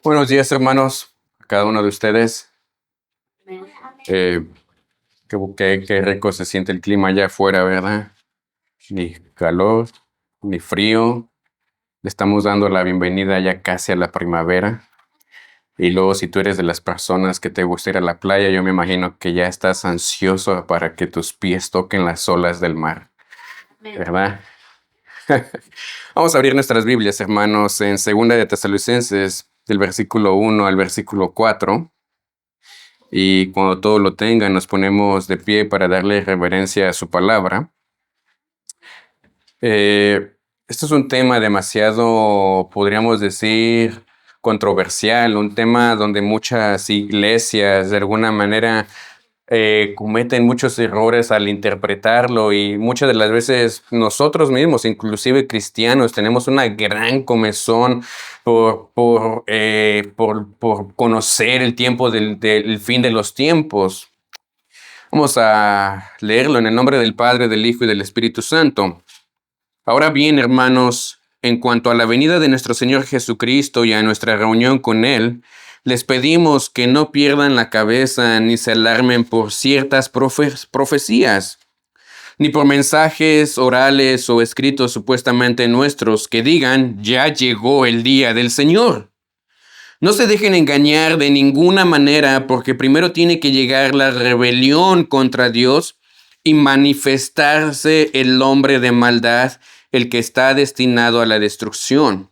Buenos días, hermanos, a cada uno de ustedes. Eh, qué rico se siente el clima allá afuera, ¿verdad? Ni calor, ni frío. Le estamos dando la bienvenida ya casi a la primavera. Y luego, si tú eres de las personas que te gusta ir a la playa, yo me imagino que ya estás ansioso para que tus pies toquen las olas del mar, ¿verdad? Vamos a abrir nuestras Biblias, hermanos, en 2 de Tesalonicenses, del versículo 1 al versículo 4. Y cuando todo lo tengan, nos ponemos de pie para darle reverencia a su palabra. Esto es un tema demasiado, podríamos decir, controversial, un tema donde muchas iglesias de alguna manera cometen muchos errores al interpretarlo, y muchas de las veces nosotros mismos, inclusive cristianos, tenemos una gran comezón por conocer el tiempo del fin de los tiempos. Vamos a leerlo en el nombre del Padre, del Hijo y del Espíritu Santo. Ahora bien, hermanos, en cuanto a la venida de nuestro Señor Jesucristo y a nuestra reunión con Él, les pedimos que no pierdan la cabeza ni se alarmen por ciertas profecías, ni por mensajes orales o escritos supuestamente nuestros que digan, ya llegó el día del Señor. No se dejen engañar de ninguna manera, porque primero tiene que llegar la rebelión contra Dios y manifestarse el hombre de maldad, el que está destinado a la destrucción.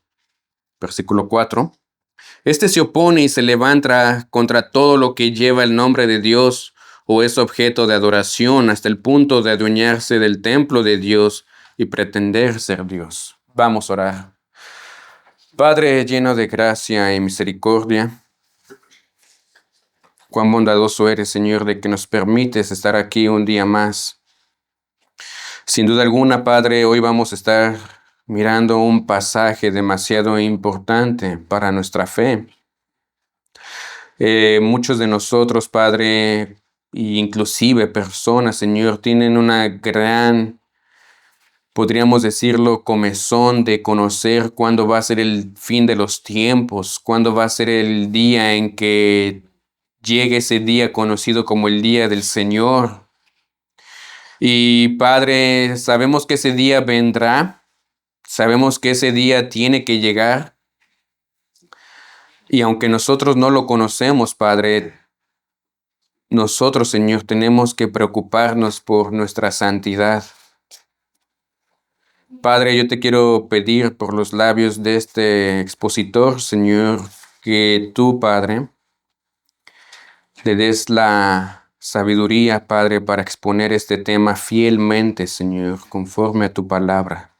Versículo 4. Este se opone y se levanta contra todo lo que lleva el nombre de Dios o es objeto de adoración, hasta el punto de adueñarse del templo de Dios y pretender ser Dios. Vamos a orar. Padre lleno de gracia y misericordia, cuán bondadoso eres, Señor, de que nos permites estar aquí un día más. Sin duda alguna, Padre, hoy vamos a estar mirando un pasaje demasiado importante para nuestra fe. Muchos de nosotros, Padre, e inclusive personas, Señor, tienen una gran, podríamos decirlo, comezón de conocer cuándo va a ser el fin de los tiempos, cuándo va a ser el día en que llegue ese día conocido como el día del Señor. Y Padre, sabemos que ese día vendrá, sabemos que ese día tiene que llegar. Y aunque nosotros no lo conocemos, Padre, nosotros, Señor, tenemos que preocuparnos por nuestra santidad. Padre, yo te quiero pedir por los labios de este expositor, Señor, que tú, Padre, le des la sabiduría, Padre, para exponer este tema fielmente, Señor, conforme a tu palabra.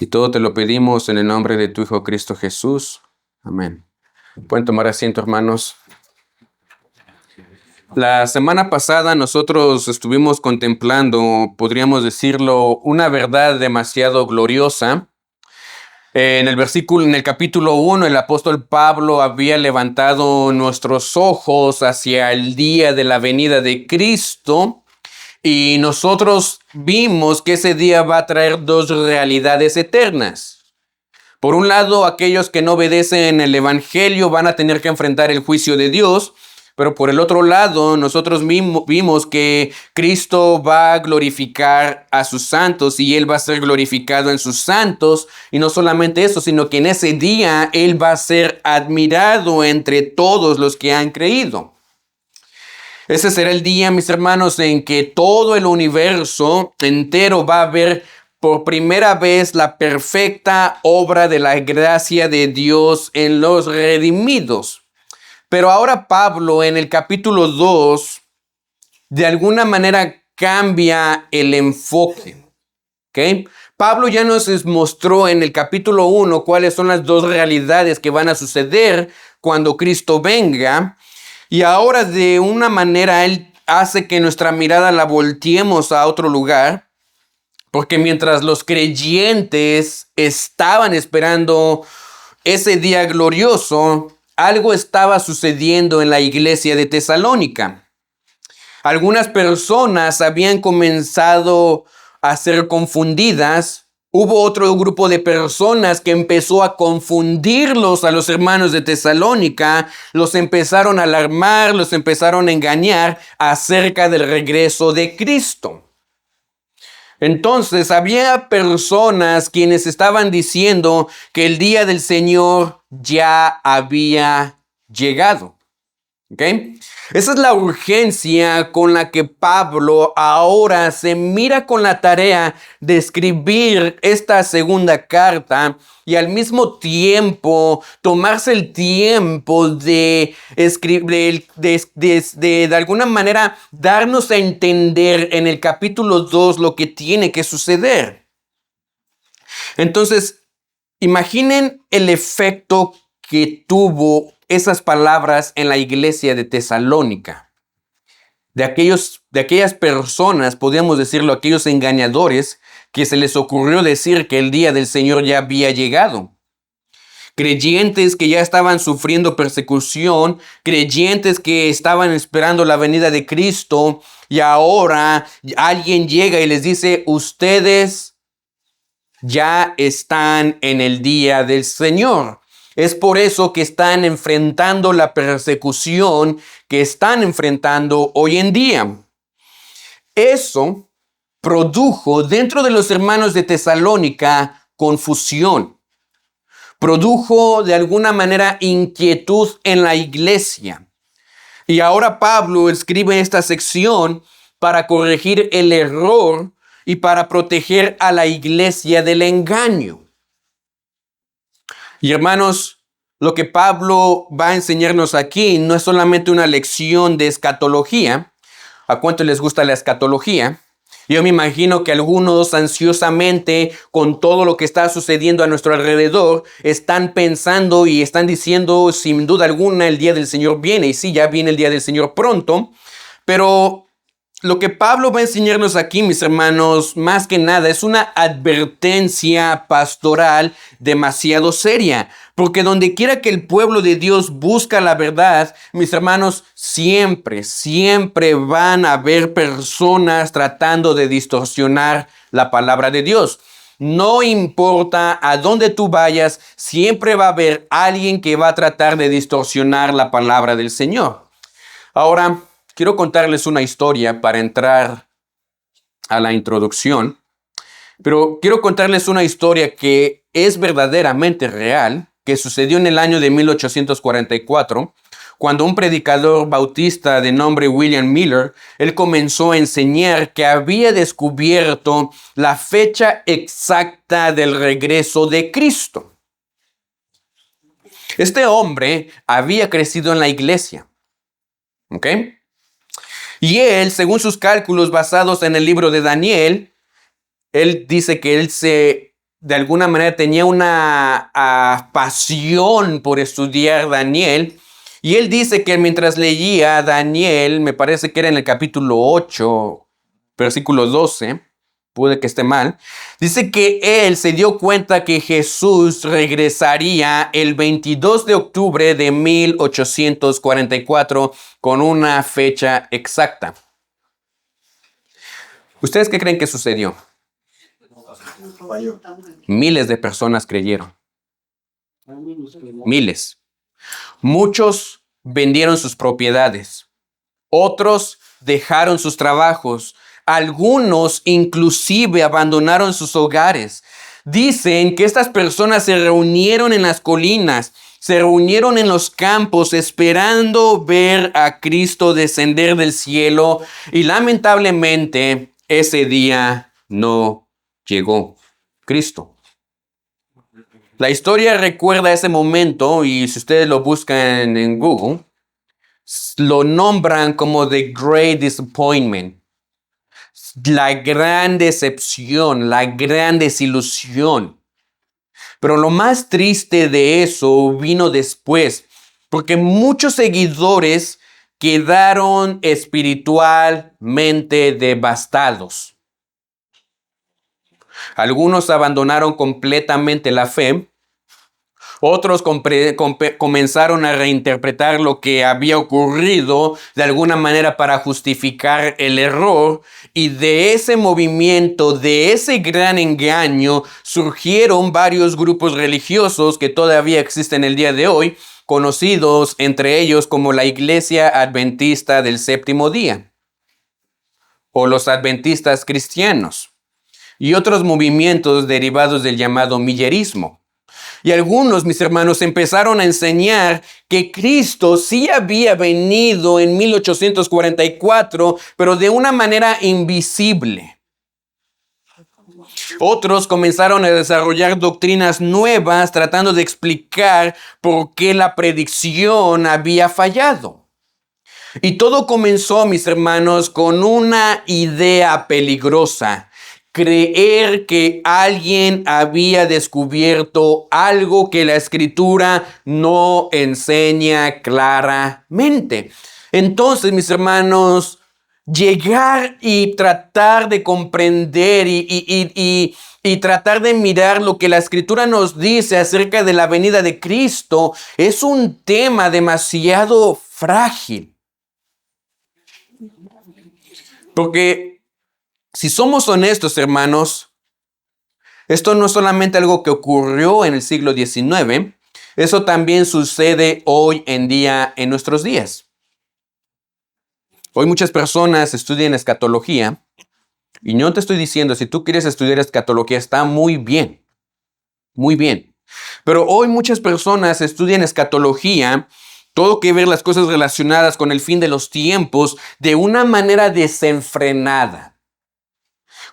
Y todo te lo pedimos en el nombre de tu Hijo Cristo Jesús. Amén. Pueden tomar asiento, hermanos. La semana pasada nosotros estuvimos contemplando, podríamos decirlo, una verdad demasiado gloriosa. En el capítulo 1, el apóstol Pablo había levantado nuestros ojos hacia el día de la venida de Cristo, y nosotros vimos que ese día va a traer dos realidades eternas. Por un lado, aquellos que no obedecen el evangelio van a tener que enfrentar el juicio de Dios. Pero por el otro lado, nosotros vimos que Cristo va a glorificar a sus santos y Él va a ser glorificado en sus santos. Y no solamente eso, sino que en ese día Él va a ser admirado entre todos los que han creído. Ese será el día, mis hermanos, en que todo el universo entero va a ver por primera vez la perfecta obra de la gracia de Dios en los redimidos. Pero ahora Pablo en el capítulo 2 de alguna manera cambia el enfoque. ¿Okay? Pablo ya nos mostró en el capítulo 1 cuáles son las dos realidades que van a suceder cuando Cristo venga. Y ahora de una manera él hace que nuestra mirada la volteemos a otro lugar. Porque mientras los creyentes estaban esperando ese día glorioso, algo estaba sucediendo en la iglesia de Tesalónica. Algunas personas habían comenzado a ser confundidas Hubo otro grupo de personas que empezó a confundirlos a los hermanos de Tesalónica, los empezaron a alarmar, los empezaron a engañar acerca del regreso de Cristo. Entonces había personas quienes estaban diciendo que el día del Señor ya había llegado. ¿Ok? Esa es la urgencia con la que Pablo ahora se mira con la tarea de escribir esta segunda carta y al mismo tiempo tomarse el tiempo de escribir, de alguna manera darnos a entender en el capítulo 2 lo que tiene que suceder. Entonces, imaginen el efecto que tuvo esas palabras en la iglesia de Tesalónica. De aquellas personas, podríamos decirlo, aquellos engañadores que se les ocurrió decir que el día del Señor ya había llegado. Creyentes que ya estaban sufriendo persecución, creyentes que estaban esperando la venida de Cristo y ahora alguien llega y les dice, ustedes ya están en el día del Señor. Es por eso que están enfrentando la persecución que están enfrentando hoy en día. Eso produjo dentro de los hermanos de Tesalónica confusión. Produjo de alguna manera inquietud en la iglesia. Y ahora Pablo escribe esta sección para corregir el error y para proteger a la iglesia del engaño. Y hermanos, lo que Pablo va a enseñarnos aquí no es solamente una lección de escatología. ¿A cuánto les gusta la escatología? Yo me imagino que algunos ansiosamente, con todo lo que está sucediendo a nuestro alrededor, están pensando y están diciendo, sin duda alguna, el día del Señor viene. Y sí, ya viene el día del Señor pronto. Pero lo que Pablo va a enseñarnos aquí, mis hermanos, más que nada es una advertencia pastoral demasiado seria. Porque donde quiera que el pueblo de Dios busca la verdad, mis hermanos, siempre van a haber personas tratando de distorsionar la palabra de Dios. No importa a dónde tú vayas, siempre va a haber alguien que va a tratar de distorsionar la palabra del Señor. Ahora, quiero contarles una historia para entrar a la introducción, pero quiero contarles una historia que es verdaderamente real, que sucedió en el año de 1844, cuando un predicador bautista de nombre William Miller, él comenzó a enseñar que había descubierto la fecha exacta del regreso de Cristo. Este hombre había crecido en la iglesia, ¿ok? Y él, según sus cálculos basados en el libro de Daniel, él dice que él de alguna manera tenía una pasión por estudiar Daniel. Y él dice que mientras leía Daniel, me parece que era en el capítulo 8, versículo 12, puede que esté mal, dice que él se dio cuenta que Jesús regresaría el 22 de octubre de 1844 con una fecha exacta. ¿Ustedes qué creen que sucedió? Miles de personas creyeron. Miles. Muchos vendieron sus propiedades. Otros dejaron sus trabajos. Algunos inclusive abandonaron sus hogares. Dicen que estas personas se reunieron en las colinas, se reunieron en los campos esperando ver a Cristo descender del cielo y lamentablemente ese día no llegó Cristo. La historia recuerda ese momento y si ustedes lo buscan en Google, lo nombran como The Great Disappointment. La gran decepción, la gran desilusión. Pero lo más triste de eso vino después, porque muchos seguidores quedaron espiritualmente devastados. Algunos abandonaron completamente la fe. Otros comenzaron a reinterpretar lo que había ocurrido de alguna manera para justificar el error. Y de ese movimiento, de ese gran engaño, surgieron varios grupos religiosos que todavía existen el día de hoy, conocidos entre ellos como la Iglesia Adventista del Séptimo Día o los Adventistas Cristianos y otros movimientos derivados del llamado millerismo. Y algunos, mis hermanos, empezaron a enseñar que Cristo sí había venido en 1844, pero de una manera invisible. Otros comenzaron a desarrollar doctrinas nuevas tratando de explicar por qué la predicción había fallado. Y todo comenzó, mis hermanos, con una idea peligrosa: creer que alguien había descubierto algo que la Escritura no enseña claramente. Entonces, mis hermanos, llegar y tratar de comprender y tratar de mirar lo que la Escritura nos dice acerca de la venida de Cristo es un tema demasiado frágil. Porque si somos honestos, hermanos, esto no es solamente algo que ocurrió en el siglo XIX, eso también sucede hoy en día en nuestros días. Hoy muchas personas estudian escatología y no te estoy diciendo, si tú quieres estudiar escatología está muy bien, muy bien. Pero hoy muchas personas estudian escatología, todo que ver las cosas relacionadas con el fin de los tiempos de una manera desenfrenada.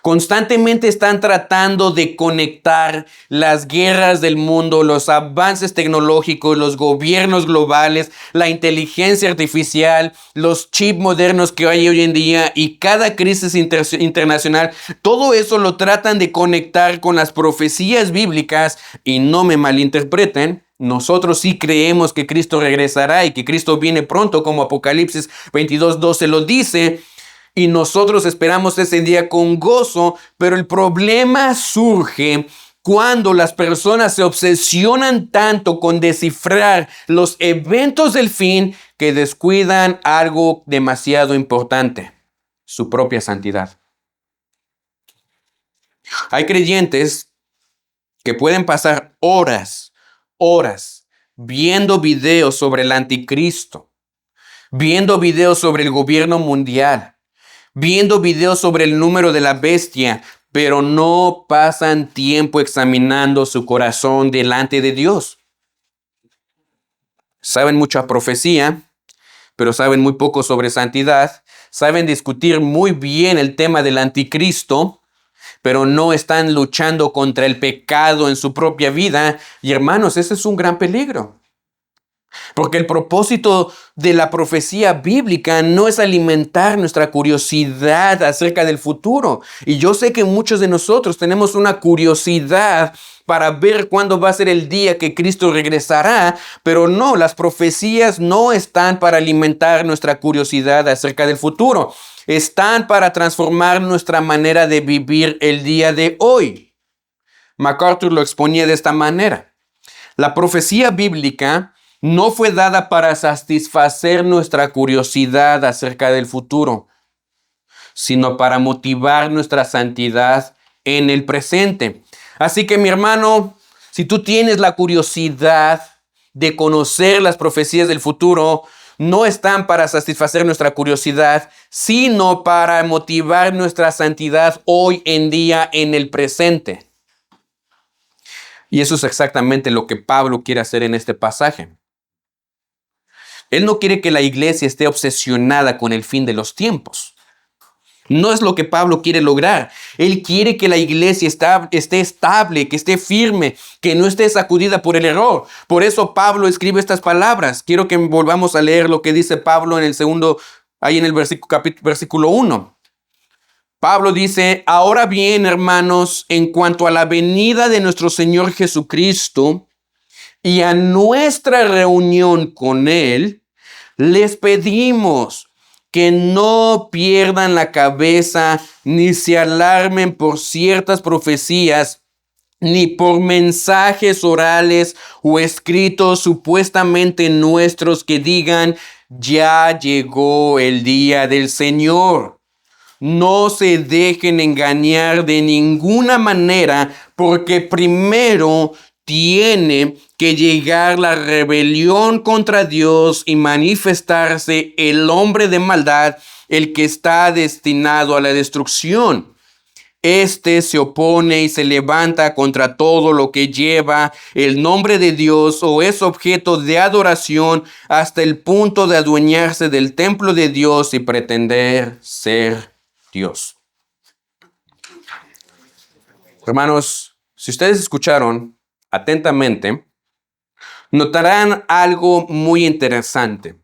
Constantemente están tratando de conectar las guerras del mundo, los avances tecnológicos, los gobiernos globales, la inteligencia artificial, los chips modernos que hay hoy en día y cada crisis internacional. Todo eso lo tratan de conectar con las profecías bíblicas y no me malinterpreten. Nosotros sí creemos que Cristo regresará y que Cristo viene pronto, como Apocalipsis 22:12 lo dice. Y nosotros esperamos ese día con gozo, pero el problema surge cuando las personas se obsesionan tanto con descifrar los eventos del fin que descuidan algo demasiado importante: su propia santidad. Hay creyentes que pueden pasar horas viendo videos sobre el anticristo, viendo videos sobre el gobierno mundial, viendo videos sobre el número de la bestia, pero no pasan tiempo examinando su corazón delante de Dios. Saben mucha profecía, pero saben muy poco sobre santidad. Saben discutir muy bien el tema del anticristo, pero no están luchando contra el pecado en su propia vida. Y hermanos, ese es un gran peligro. Porque el propósito de la profecía bíblica no es alimentar nuestra curiosidad acerca del futuro. Y yo sé que muchos de nosotros tenemos una curiosidad para ver cuándo va a ser el día que Cristo regresará, pero no, las profecías no están para alimentar nuestra curiosidad acerca del futuro. Están para transformar nuestra manera de vivir el día de hoy. MacArthur lo exponía de esta manera: la profecía bíblica no fue dada para satisfacer nuestra curiosidad acerca del futuro, sino para motivar nuestra santidad en el presente. Así que, mi hermano, si tú tienes la curiosidad de conocer las profecías del futuro, no están para satisfacer nuestra curiosidad, sino para motivar nuestra santidad hoy en día en el presente. Y eso es exactamente lo que Pablo quiere hacer en este pasaje. Él no quiere que la iglesia esté obsesionada con el fin de los tiempos. No es lo que Pablo quiere lograr. Él quiere que la iglesia esté estable, que esté firme, que no esté sacudida por el error. Por eso Pablo escribe estas palabras. Quiero que volvamos a leer lo que dice Pablo en el segundo, ahí en el versículo 1. Pablo dice: ahora bien, hermanos, en cuanto a la venida de nuestro Señor Jesucristo y a nuestra reunión con Él, les pedimos que no pierdan la cabeza ni se alarmen por ciertas profecías ni por mensajes orales o escritos supuestamente nuestros que digan, ya llegó el día del Señor. No se dejen engañar de ninguna manera, porque primero tiene que llegar la rebelión contra Dios y manifestarse el hombre de maldad, el que está destinado a la destrucción. Este se opone y se levanta contra todo lo que lleva el nombre de Dios o es objeto de adoración, hasta el punto de adueñarse del templo de Dios y pretender ser Dios. Hermanos, si ustedes escucharon atentamente, notarán algo muy interesante.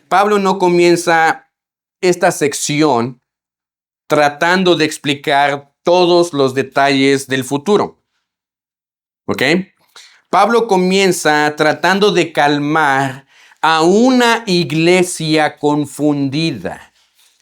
Pablo no comienza esta sección tratando de explicar todos los detalles del futuro. ¿Ok? Pablo comienza tratando de calmar a una iglesia confundida,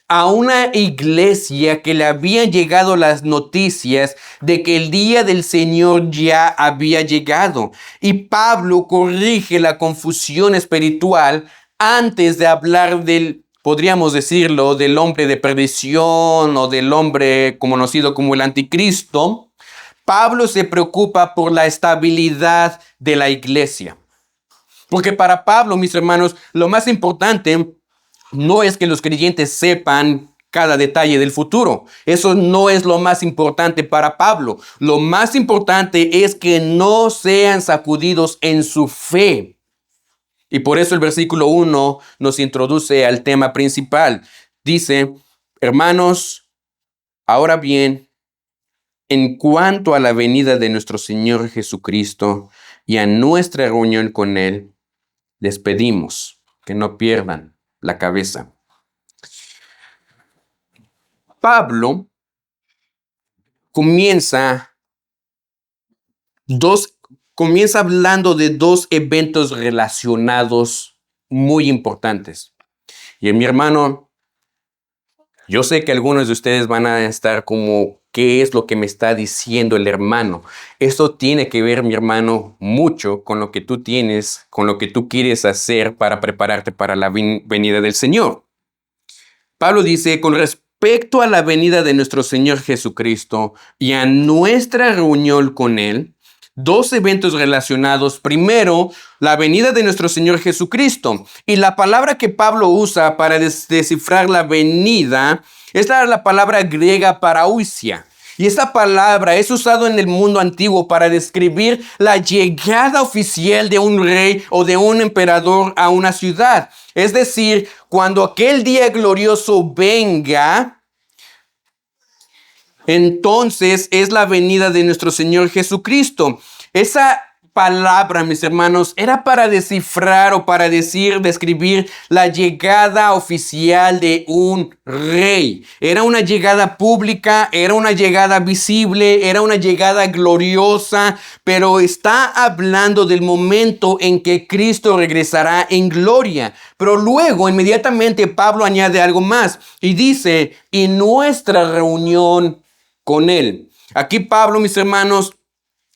a una iglesia que le habían llegado las noticias de que el día del Señor ya había llegado. Y Pablo corrige la confusión espiritual antes de hablar del, podríamos decirlo, del hombre de perdición o del hombre conocido como el anticristo. Pablo se preocupa por la estabilidad de la iglesia. Porque para Pablo, mis hermanos, lo más importante no es que los creyentes sepan cada detalle del futuro. Eso no es lo más importante para Pablo. Lo más importante es que no sean sacudidos en su fe. Y por eso el versículo 1 nos introduce al tema principal. Dice, hermanos, ahora bien, en cuanto a la venida de nuestro Señor Jesucristo y a nuestra reunión con Él, les pedimos que no pierdan la cabeza. Pablo comienza hablando de dos eventos relacionados muy importantes. Y mi hermano, yo sé que algunos de ustedes van a estar como, ¿qué es lo que me está diciendo el hermano? Esto tiene que ver, mi hermano, mucho con lo que tú tienes, con lo que tú quieres hacer para prepararte para la venida del Señor. Pablo dice, con respecto a la venida de nuestro Señor Jesucristo y a nuestra reunión con Él, dos eventos relacionados. Primero, la venida de nuestro Señor Jesucristo. Y la palabra que Pablo usa para descifrar la venida es la palabra griega parousia. Y esta palabra es usada en el mundo antiguo para describir la llegada oficial de un rey o de un emperador a una ciudad. Es decir, cuando aquel día glorioso venga, entonces es la venida de nuestro Señor Jesucristo. Esa palabra, mis hermanos, era para descifrar o para describir la llegada oficial de un rey. Era una llegada pública, era una llegada visible, era una llegada gloriosa, pero está hablando del momento en que Cristo regresará en gloria. Pero luego, inmediatamente, Pablo añade algo más y dice, y nuestra reunión con Él. Aquí Pablo, mis hermanos,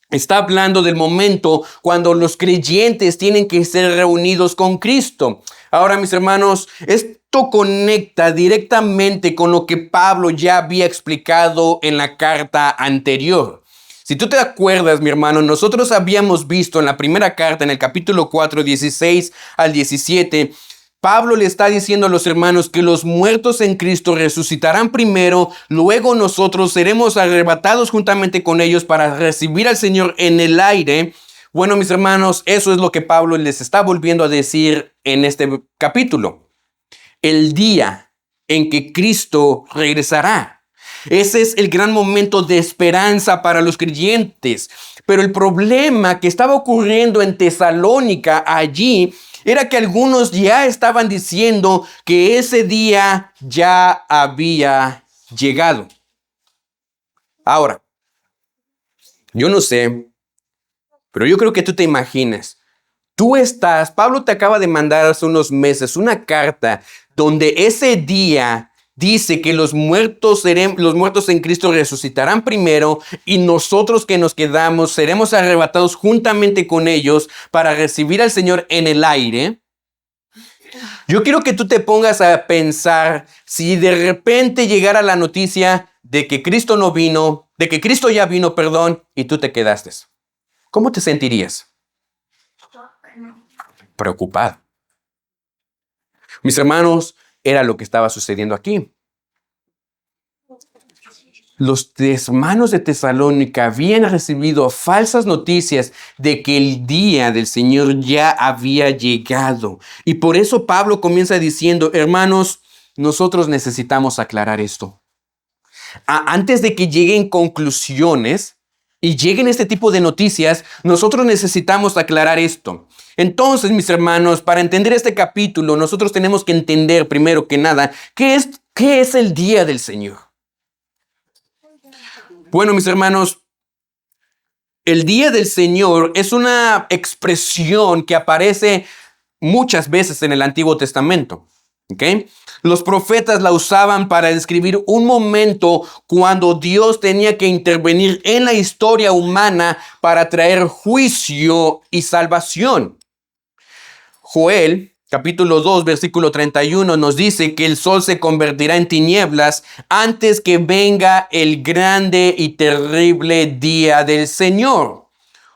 está hablando del momento cuando los creyentes tienen que ser reunidos con Cristo. Ahora, mis hermanos, esto conecta directamente con lo que Pablo ya había explicado en la carta anterior. Si tú te acuerdas, mi hermano, nosotros habíamos visto en la primera carta, en el capítulo 4, 16 al 17, Pablo le está diciendo a los hermanos que los muertos en Cristo resucitarán primero, luego nosotros seremos arrebatados juntamente con ellos para recibir al Señor en el aire. Bueno, mis hermanos, eso es lo que Pablo les está volviendo a decir en este capítulo. El día en que Cristo regresará. Ese es el gran momento de esperanza para los creyentes. Pero el problema que estaba ocurriendo en Tesalónica allí era que algunos ya estaban diciendo que ese día ya había llegado. Ahora, yo no sé, pero yo creo que tú te imaginas. Pablo te acaba de mandar hace unos meses una carta donde ese día dice que los muertos en Cristo resucitarán primero y nosotros que nos quedamos seremos arrebatados juntamente con ellos para recibir al Señor en el aire. Yo quiero que tú te pongas a pensar si de repente llegara la noticia de que Cristo no vino, de que Cristo ya vino, perdón, y tú te quedaste. ¿Cómo te sentirías? Preocupado. Mis hermanos, era lo que estaba sucediendo aquí. Los hermanos de Tesalónica habían recibido falsas noticias de que el día del Señor ya había llegado. Y por eso Pablo comienza diciendo, hermanos, nosotros necesitamos aclarar esto. Antes de que lleguen conclusiones y lleguen este tipo de noticias, nosotros necesitamos aclarar esto. Entonces, mis hermanos, para entender este capítulo, nosotros tenemos que entender primero que nada, ¿qué es el día del Señor? Bueno, mis hermanos, el día del Señor es una expresión que aparece muchas veces en el Antiguo Testamento. ¿Okay? Los profetas la usaban para describir un momento cuando Dios tenía que intervenir en la historia humana para traer juicio y salvación. Joel, capítulo 2, versículo 31 nos dice que el sol se convertirá en tinieblas antes que venga el grande y terrible día del Señor.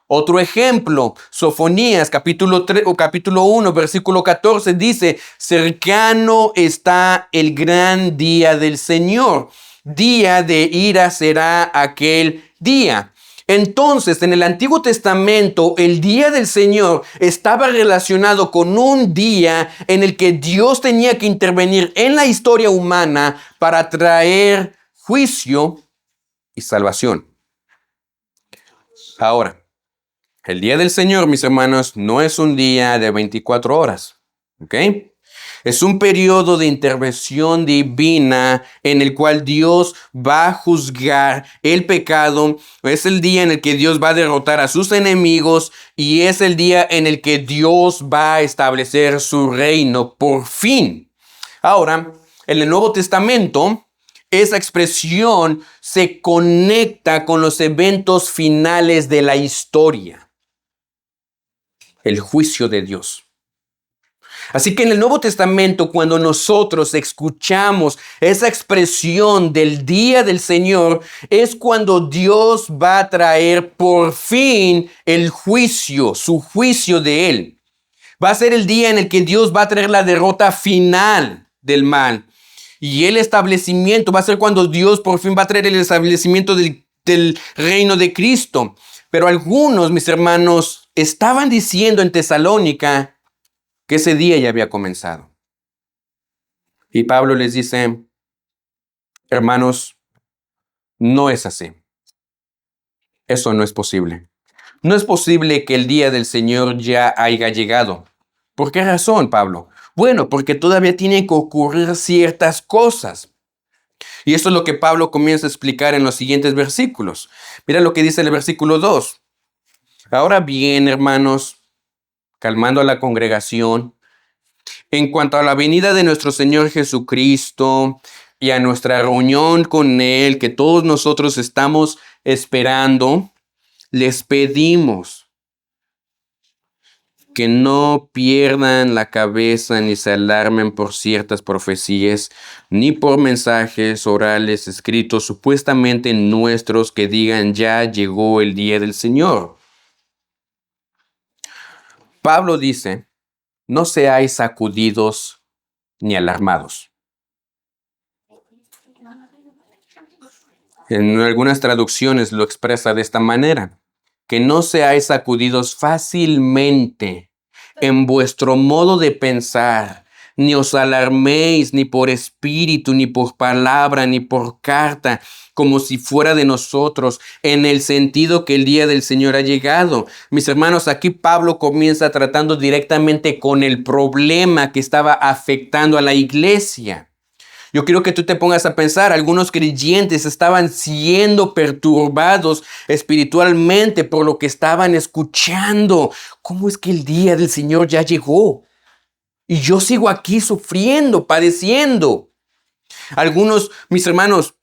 Otro ejemplo, Sofonías, capítulo 1, versículo 14 dice, cercano está el gran día del Señor. Día de ira será aquel día. Entonces, en el Antiguo Testamento, el día del Señor estaba relacionado con un día en el que Dios tenía que intervenir en la historia humana para traer juicio y salvación. Ahora, el día del Señor, mis hermanos, no es un día de 24 horas, ¿ok? Es un periodo de intervención divina en el cual Dios va a juzgar el pecado. Es el día en el que Dios va a derrotar a sus enemigos y es el día en el que Dios va a establecer su reino por fin. Ahora, en el Nuevo Testamento, esa expresión se conecta con los eventos finales de la historia. El juicio de Dios. Así que en el Nuevo Testamento, cuando nosotros escuchamos esa expresión del día del Señor, es cuando Dios va a traer por fin el juicio, su juicio de Él. Va a ser el día en el que Dios va a traer la derrota final del mal. Y el establecimiento va a ser cuando Dios por fin va a traer el establecimiento del reino de Cristo. Pero algunos, mis hermanos, estaban diciendo en Tesalónica que ese día ya había comenzado. Y Pablo les dice, hermanos, no es así. Eso no es posible. No es posible que el día del Señor ya haya llegado. ¿Por qué razón, Pablo? Bueno, porque todavía tienen que ocurrir ciertas cosas. Y esto es lo que Pablo comienza a explicar en los siguientes versículos. Mira lo que dice el versículo 2. Ahora bien, hermanos, calmando a la congregación, en cuanto a la venida de nuestro Señor Jesucristo y a nuestra reunión con Él, que todos nosotros estamos esperando, les pedimos que no pierdan la cabeza ni se alarmen por ciertas profecías, ni por mensajes orales escritos supuestamente nuestros que digan ya llegó el día del Señor. Pablo dice, no seáis sacudidos ni alarmados. En algunas traducciones lo expresa de esta manera, que no seáis sacudidos fácilmente en vuestro modo de pensar, ni os alarméis ni por espíritu, ni por palabra, ni por carta, como si fuera de nosotros, en el sentido que el día del Señor ha llegado. Mis hermanos, aquí Pablo comienza tratando directamente con el problema que estaba afectando a la iglesia. Yo quiero que tú te pongas a pensar, algunos creyentes estaban siendo perturbados espiritualmente por lo que estaban escuchando. ¿Cómo es que el día del Señor ya llegó? Y yo sigo aquí sufriendo, padeciendo. Algunos, mis hermanos,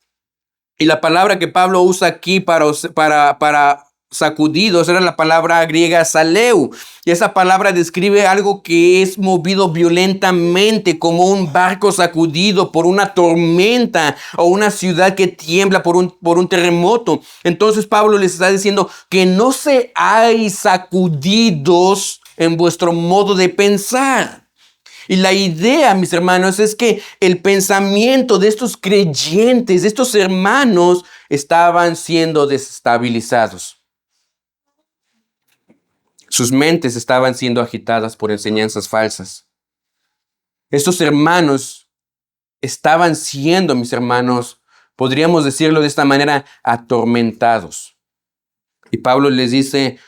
y la palabra que Pablo usa aquí para sacudidos era la palabra griega saleu. Y esa palabra describe algo que es movido violentamente, como un barco sacudido por una tormenta o una ciudad que tiembla por un terremoto. Entonces Pablo les está diciendo que no seáis sacudidos en vuestro modo de pensar. Y la idea, mis hermanos, es que el pensamiento de estos creyentes, de estos hermanos, estaban siendo desestabilizados. Sus mentes estaban siendo agitadas por enseñanzas falsas. Estos hermanos estaban siendo, mis hermanos, podríamos decirlo de esta manera, atormentados. Y Pablo les dice,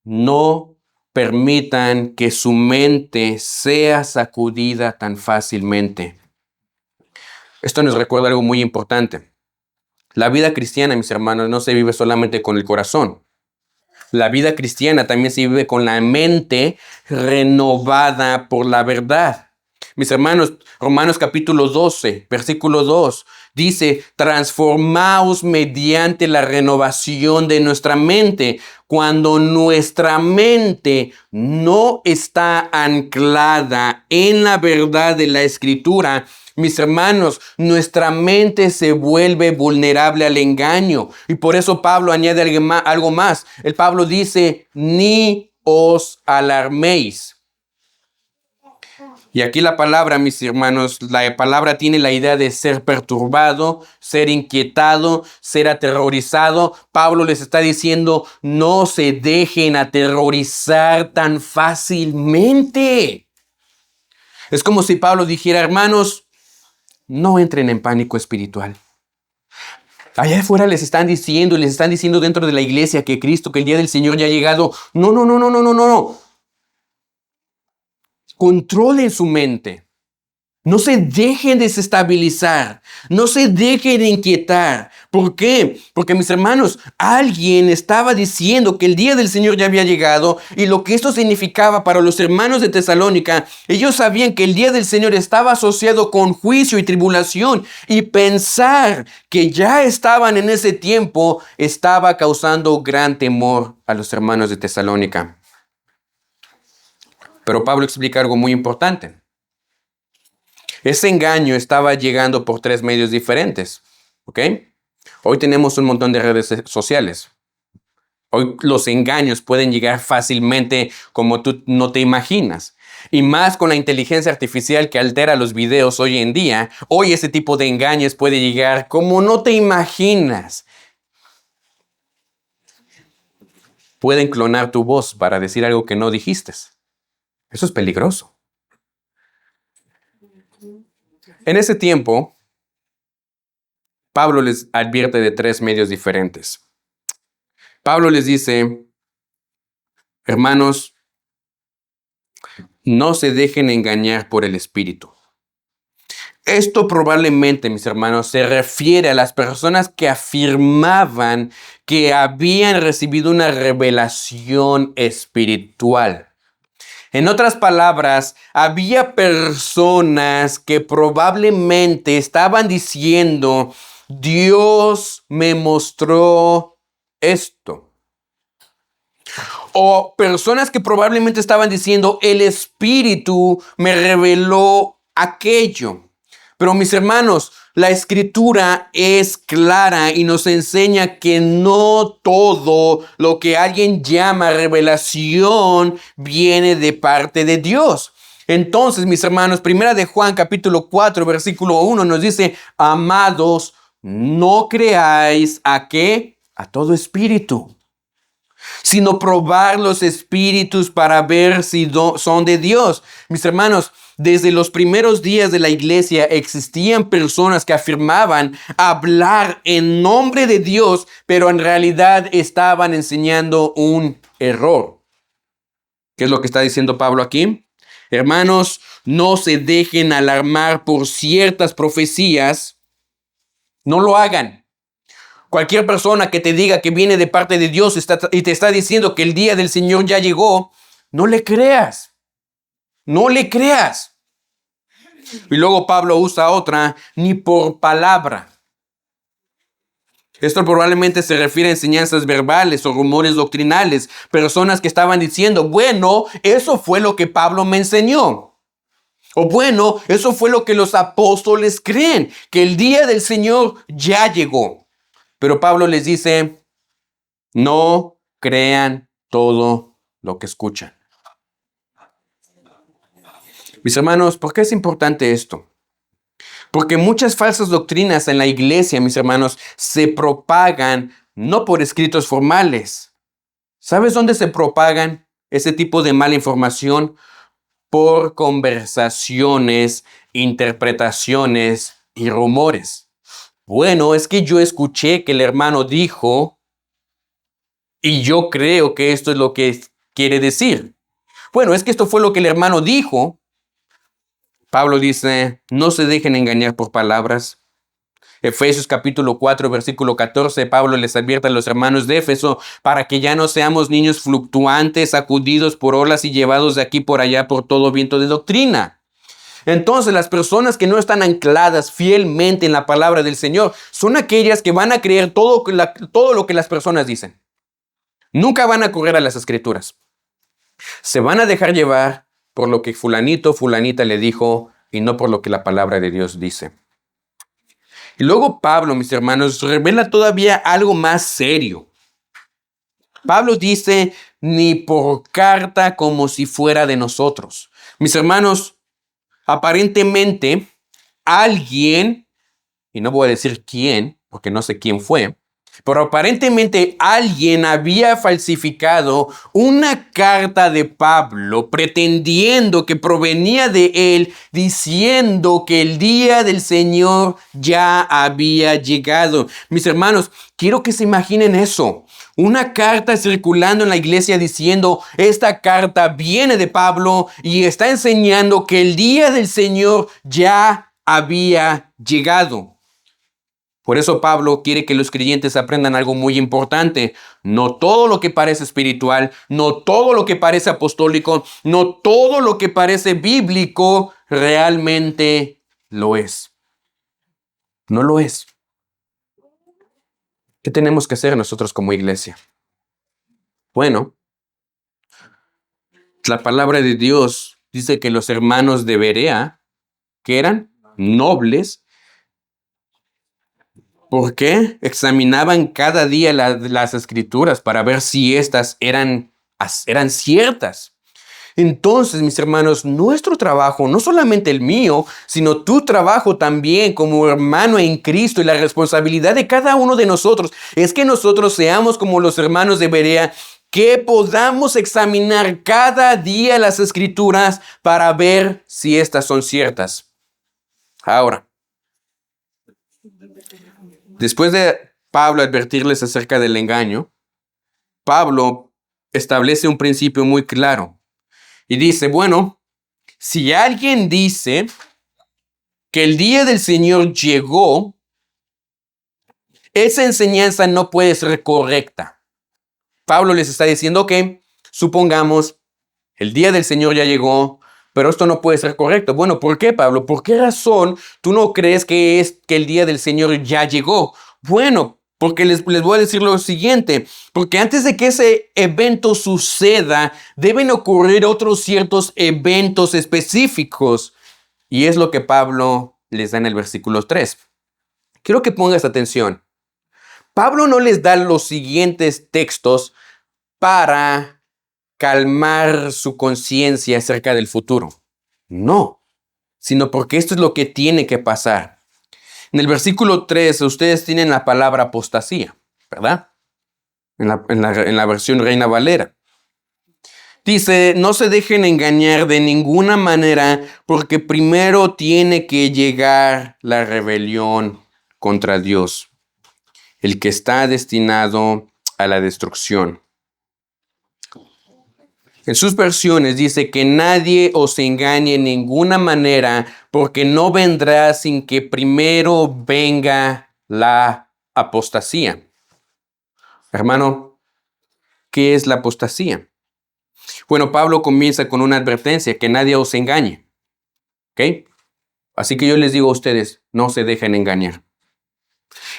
no permitan que su mente sea sacudida tan fácilmente. Esto nos recuerda algo muy importante. La vida cristiana, mis hermanos, no se vive solamente con el corazón. La vida cristiana también se vive con la mente renovada por la verdad. Mis hermanos, Romanos capítulo 12, versículo 2, dice, transformaos mediante la renovación de nuestra mente. Cuando nuestra mente no está anclada en la verdad de la Escritura, mis hermanos, nuestra mente se vuelve vulnerable al engaño. Y por eso Pablo añade algo más. El Pablo dice, ni os alarméis. Y aquí la palabra, mis hermanos, la palabra tiene la idea de ser perturbado, ser inquietado, ser aterrorizado. Pablo les está diciendo, no se dejen aterrorizar tan fácilmente. Es como si Pablo dijera, hermanos, no entren en pánico espiritual. Allá afuera les están diciendo dentro de la iglesia que Cristo, que el día del Señor ya ha llegado. No. Controlen su mente. No se dejen desestabilizar. No se dejen inquietar. ¿Por qué? Porque, mis hermanos, alguien estaba diciendo que el día del Señor ya había llegado y lo que esto significaba para los hermanos de Tesalónica, ellos sabían que el día del Señor estaba asociado con juicio y tribulación, y pensar que ya estaban en ese tiempo estaba causando gran temor a los hermanos de Tesalónica. Pero Pablo explica algo muy importante. Ese engaño estaba llegando por 3 medios diferentes, ¿ok? Hoy tenemos un montón de redes sociales. Hoy los engaños pueden llegar fácilmente como tú no te imaginas. Y más con la inteligencia artificial que altera los videos hoy en día, hoy ese tipo de engaños puede llegar como no te imaginas. Pueden clonar tu voz para decir algo que no dijiste. Eso es peligroso. En ese tiempo, Pablo les advierte de 3 medios diferentes. Pablo les dice, hermanos, no se dejen engañar por el Espíritu. Esto probablemente, mis hermanos, se refiere a las personas que afirmaban que habían recibido una revelación espiritual. En otras palabras, había personas que probablemente estaban diciendo, Dios me mostró esto. O personas que probablemente estaban diciendo, el Espíritu me reveló aquello. Pero mis hermanos, la Escritura es clara y nos enseña que no todo lo que alguien llama revelación viene de parte de Dios. Entonces, mis hermanos, primera de Juan capítulo 4, versículo 1 nos dice, amados, no creáis ¿a qué? A todo espíritu, sino probar los espíritus para ver si son de Dios. Mis hermanos, desde los primeros días de la iglesia existían personas que afirmaban hablar en nombre de Dios, pero en realidad estaban enseñando un error. ¿Qué es lo que está diciendo Pablo aquí? Hermanos, no se dejen alarmar por ciertas profecías. No lo hagan. Cualquier persona que te diga que viene de parte de Dios y te está diciendo que el día del Señor ya llegó, no le creas. No le creas. Y luego Pablo usa otra, ni por palabra. Esto probablemente se refiere a enseñanzas verbales o rumores doctrinales, personas que estaban diciendo, bueno, eso fue lo que Pablo me enseñó. O bueno, eso fue lo que los apóstoles creen, que el día del Señor ya llegó. Pero Pablo les dice, no crean todo lo que escuchan. Mis hermanos, ¿por qué es importante esto? Porque muchas falsas doctrinas en la iglesia, mis hermanos, se propagan no por escritos formales. ¿Sabes dónde se propagan ese tipo de mala información? Por conversaciones, interpretaciones y rumores. Bueno, es que yo escuché que el hermano dijo y yo creo que esto es lo que quiere decir. Bueno, es que esto fue lo que el hermano dijo. Pablo dice, no se dejen engañar por palabras. Efesios capítulo 4, versículo 14, Pablo les advierte a los hermanos de Éfeso para que ya no seamos niños fluctuantes, sacudidos por olas y llevados de aquí por allá por todo viento de doctrina. Entonces, las personas que no están ancladas fielmente en la palabra del Señor son aquellas que van a creer todo lo que las personas dicen. Nunca van a correr a las escrituras. Se van a dejar llevar por lo que fulanito, fulanita le dijo y no por lo que la palabra de Dios dice. Y luego Pablo, mis hermanos, revela todavía algo más serio. Pablo dice, ni por carta como si fuera de nosotros. Mis hermanos, aparentemente alguien, y no voy a decir quién, porque no sé quién fue, pero aparentemente alguien había falsificado una carta de Pablo pretendiendo que provenía de él, diciendo que el día del Señor ya había llegado. Mis hermanos, quiero que se imaginen eso. Una carta circulando en la iglesia diciendo, esta carta viene de Pablo y está enseñando que el día del Señor ya había llegado. Por eso Pablo quiere que los creyentes aprendan algo muy importante. No todo lo que parece espiritual, no todo lo que parece apostólico, no todo lo que parece bíblico realmente lo es. No lo es. ¿Qué tenemos que hacer nosotros como iglesia? Bueno, la palabra de Dios dice que los hermanos de Berea, que eran nobles, ¿por qué? Examinaban cada día las escrituras para ver si estas eran ciertas. Entonces, mis hermanos, nuestro trabajo, no solamente el mío, sino tu trabajo también como hermano en Cristo y la responsabilidad de cada uno de nosotros es que nosotros seamos como los hermanos de Berea, que podamos examinar cada día las escrituras para ver si estas son ciertas. Ahora, después de Pablo advertirles acerca del engaño, Pablo establece un principio muy claro y dice, bueno, si alguien dice que el día del Señor llegó, esa enseñanza no puede ser correcta. Pablo les está diciendo que, supongamos, el día del Señor ya llegó, pero esto no puede ser correcto. Bueno, ¿por qué, Pablo? ¿Por qué razón tú no crees que el día del Señor ya llegó? Bueno, porque les voy a decir lo siguiente, porque antes de que ese evento suceda, deben ocurrir otros ciertos eventos específicos. Y es lo que Pablo les da en el versículo 3. Quiero que pongas atención. Pablo no les da los siguientes textos para calmar su conciencia acerca del futuro. No, sino porque esto es lo que tiene que pasar. En el versículo 3, ustedes tienen la palabra apostasía, ¿verdad? En la versión Reina Valera. Dice, no se dejen engañar de ninguna manera, porque primero tiene que llegar la rebelión contra Dios, el que está destinado a la destrucción. En sus versiones dice que nadie os engañe en ninguna manera, porque no vendrá sin que primero venga la apostasía. Hermano, ¿qué es la apostasía? Bueno, Pablo comienza con una advertencia, que nadie os engañe. ¿Ok? Así que yo les digo a ustedes, no se dejen engañar.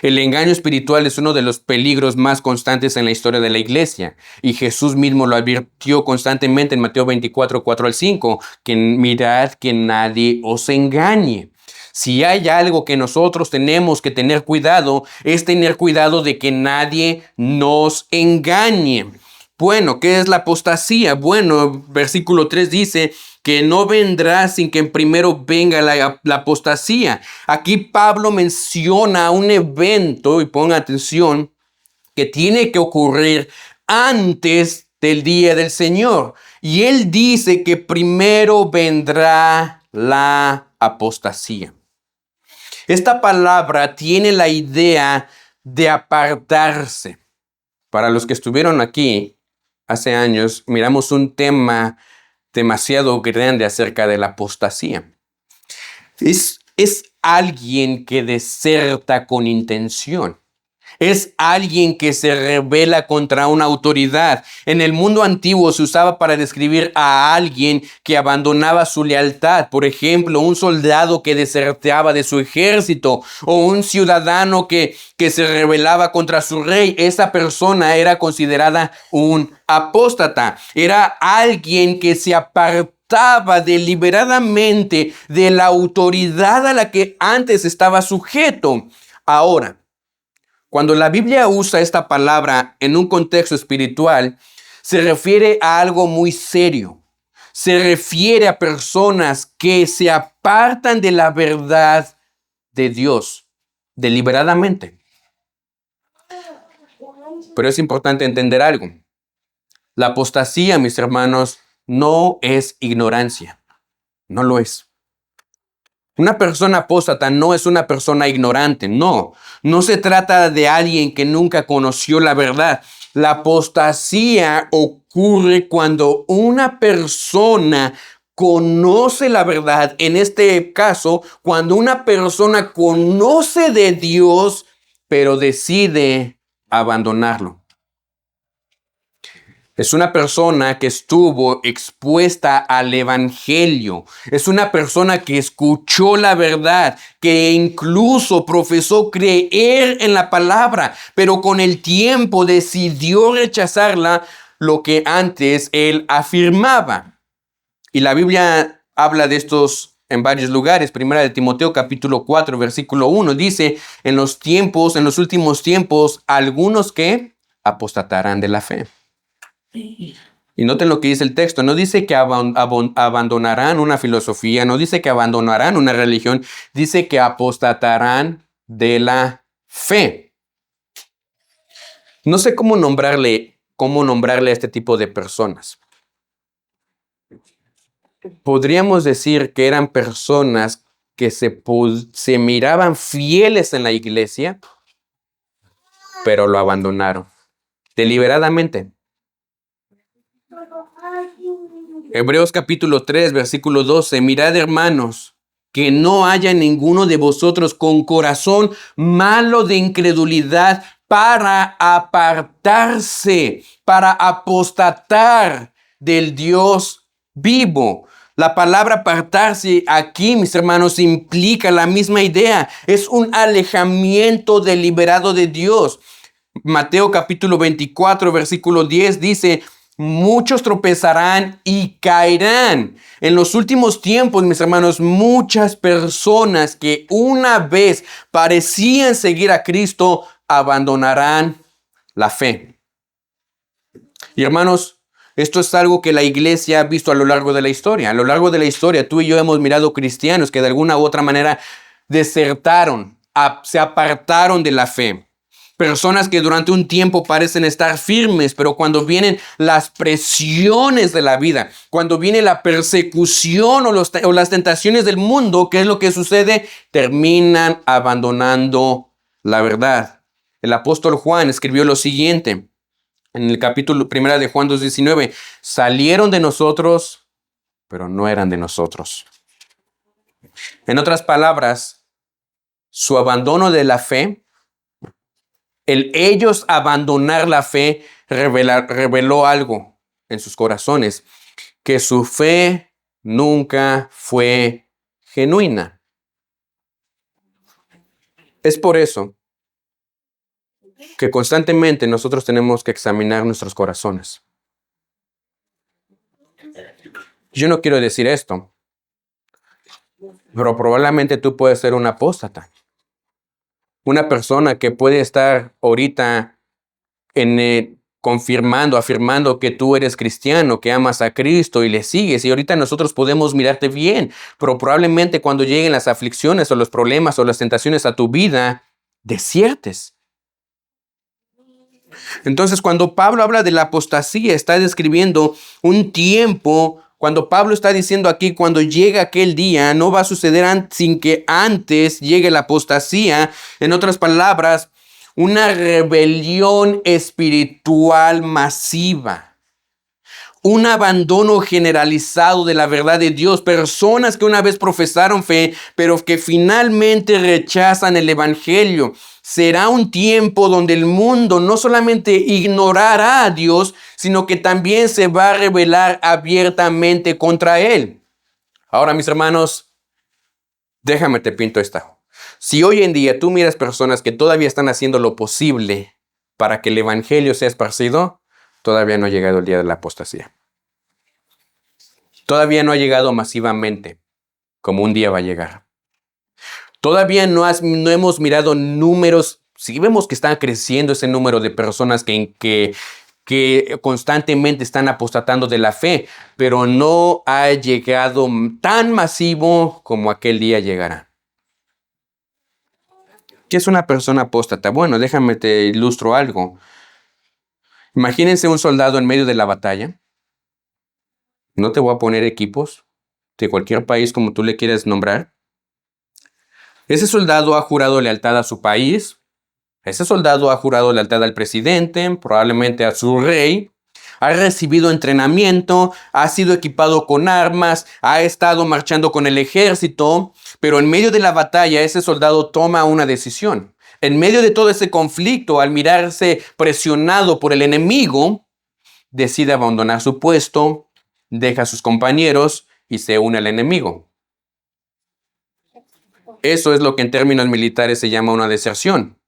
El engaño espiritual es uno de los peligros más constantes en la historia de la iglesia. Y Jesús mismo lo advirtió constantemente en Mateo 24, 4 al 5, que mirad que nadie os engañe. Si hay algo que nosotros tenemos que tener cuidado, es tener cuidado de que nadie nos engañe. Bueno, ¿qué es la apostasía? Bueno, versículo 3 dice que no vendrá sin que primero venga la apostasía. Aquí Pablo menciona un evento, y ponga atención, que tiene que ocurrir antes del día del Señor. Y él dice que primero vendrá la apostasía. Esta palabra tiene la idea de apartarse. Para los que estuvieron aquí hace años, miramos un tema demasiado grande acerca de la apostasía. Es alguien que deserta con intención. Es alguien que se rebela contra una autoridad. En el mundo antiguo se usaba para describir a alguien que abandonaba su lealtad. Por ejemplo, un soldado que desertaba de su ejército o un ciudadano que se rebelaba contra su rey. Esa persona era considerada un apóstata. Era alguien que se apartaba deliberadamente de la autoridad a la que antes estaba sujeto. Ahora, cuando la Biblia usa esta palabra en un contexto espiritual, se refiere a algo muy serio. Se refiere a personas que se apartan de la verdad de Dios deliberadamente. Pero es importante entender algo. La apostasía, mis hermanos, no es ignorancia. No lo es. Una persona apóstata no es una persona ignorante, no. No se trata de alguien que nunca conoció la verdad. La apostasía ocurre cuando una persona conoce la verdad. En este caso, cuando una persona conoce de Dios, pero decide abandonarlo. Es una persona que estuvo expuesta al evangelio. Es una persona que escuchó la verdad, que incluso profesó creer en la palabra, pero con el tiempo decidió rechazarla, lo que antes él afirmaba. Y la Biblia habla de estos en varios lugares. Primera de Timoteo capítulo 4, versículo 1 dice, en los últimos tiempos, algunos que apostatarán de la fe. Y noten lo que dice el texto. No dice que abandonarán una filosofía, no dice que abandonarán una religión, dice que apostatarán de la fe. No sé cómo nombrarle a este tipo de personas. Podríamos decir que eran personas que se miraban fieles en la iglesia, pero lo abandonaron deliberadamente. Hebreos capítulo 3, versículo 12. Mirad, hermanos, que no haya ninguno de vosotros con corazón malo de incredulidad para apartarse, para apostatar del Dios vivo. La palabra apartarse aquí, mis hermanos, implica la misma idea. Es un alejamiento deliberado de Dios. Mateo capítulo 24, versículo 10 dice, muchos tropezarán y caerán. En los últimos tiempos, mis hermanos, muchas personas que una vez parecían seguir a Cristo abandonarán la fe. Y hermanos, esto es algo que la iglesia ha visto a lo largo de la historia. A lo largo de la historia, tú y yo hemos mirado cristianos que de alguna u otra manera desertaron, se apartaron de la fe. Personas que durante un tiempo parecen estar firmes, pero cuando vienen las presiones de la vida, cuando viene la persecución o las tentaciones del mundo, ¿qué es lo que sucede? Terminan abandonando la verdad. El apóstol Juan escribió lo siguiente en el capítulo 1 de Juan 2:19. Salieron de nosotros, pero no eran de nosotros. En otras palabras, su abandono de la fe, el ellos abandonar la fe reveló algo en sus corazones, que su fe nunca fue genuina. Es por eso que constantemente nosotros tenemos que examinar nuestros corazones. Yo no quiero decir esto, pero probablemente tú puedes ser un apóstata. Una persona que puede estar ahorita confirmando, afirmando que tú eres cristiano, que amas a Cristo y le sigues. Y ahorita nosotros podemos mirarte bien, pero probablemente cuando lleguen las aflicciones o los problemas o las tentaciones a tu vida, desiertes. Entonces, cuando Pablo habla de la apostasía, está describiendo un tiempo. Cuando Pablo está diciendo aquí, cuando llega aquel día, no va a suceder sin que antes llegue la apostasía. En otras palabras, una rebelión espiritual masiva. Un abandono generalizado de la verdad de Dios. Personas que una vez profesaron fe, pero que finalmente rechazan el evangelio. Será un tiempo donde el mundo no solamente ignorará a Dios, sino que también se va a rebelar abiertamente contra Él. Ahora, mis hermanos, déjame te pinto esta. Si hoy en día tú miras personas que todavía están haciendo lo posible para que el evangelio sea esparcido, todavía no ha llegado el día de la apostasía. Todavía no ha llegado masivamente, como un día va a llegar. Todavía no hemos mirado números. Sí vemos que está creciendo ese número de personas que constantemente están apostatando de la fe, pero no ha llegado tan masivo como aquel día llegará. ¿Qué es una persona apóstata? Bueno, déjame te ilustro algo. Imagínense un soldado en medio de la batalla. No te voy a poner equipos de cualquier país como tú le quieras nombrar. Ese soldado ha jurado lealtad a su país. Ese soldado ha jurado lealtad al presidente, probablemente a su rey. Ha recibido entrenamiento, ha sido equipado con armas, ha estado marchando con el ejército, pero en medio de la batalla ese soldado toma una decisión. En medio de todo ese conflicto, al mirarse presionado por el enemigo, decide abandonar su puesto, deja a sus compañeros y se une al enemigo. Eso es lo que en términos militares se llama una deserción.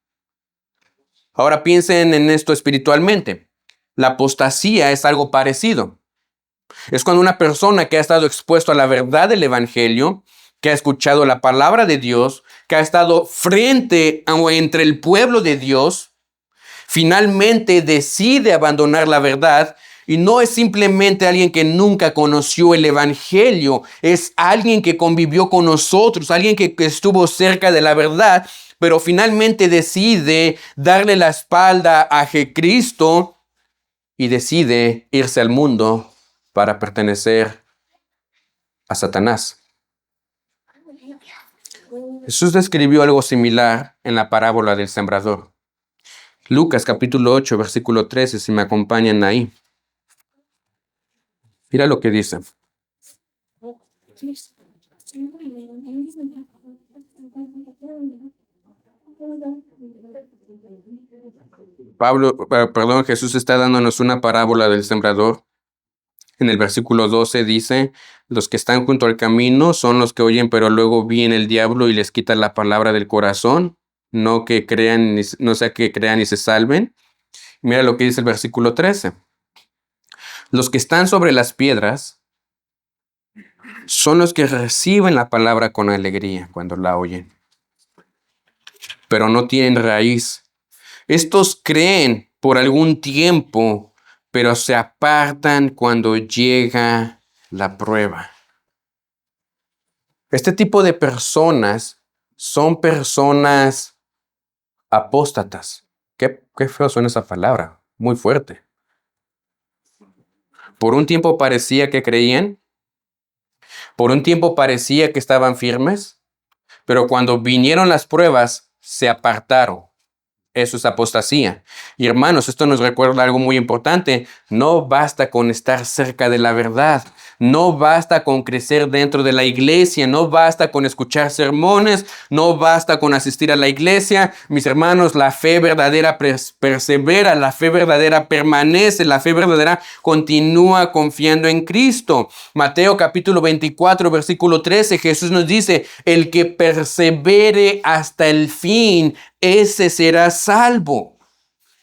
Ahora piensen en esto espiritualmente. La apostasía es algo parecido. Es cuando una persona que ha estado expuesto a la verdad del evangelio, que ha escuchado la palabra de Dios, que ha estado frente o entre el pueblo de Dios, finalmente decide abandonar la verdad. Y no es simplemente alguien que nunca conoció el evangelio, es alguien que convivió con nosotros, alguien que estuvo cerca de la verdad, pero finalmente decide darle la espalda a Jesucristo y decide irse al mundo para pertenecer a Satanás. Jesús describió algo similar en la parábola del sembrador. Lucas capítulo 8, versículo 13, si me acompañan ahí. Mira lo que dice. Jesús está dándonos una parábola del sembrador. En el versículo 12 dice, los que están junto al camino son los que oyen, pero luego viene el diablo y les quita la palabra del corazón, no sea que crean y se salven. Mira lo que dice el versículo 13. Los que están sobre las piedras son los que reciben la palabra con alegría cuando la oyen, pero no tienen raíz. Estos creen por algún tiempo, pero se apartan cuando llega la prueba. Este tipo de personas son personas apóstatas. Qué feo suena esa palabra, muy fuerte. Por un tiempo parecía que creían, por un tiempo parecía que estaban firmes, pero cuando vinieron las pruebas, se apartaron. Eso es apostasía. Y hermanos, esto nos recuerda algo muy importante. No basta con estar cerca de la verdad. No basta con crecer dentro de la iglesia. No basta con escuchar sermones. No basta con asistir a la iglesia. Mis hermanos, la fe verdadera persevera. La fe verdadera permanece. La fe verdadera continúa confiando en Cristo. Mateo capítulo 24, versículo 13, Jesús nos dice, el que persevere hasta el fin, ese será salvo.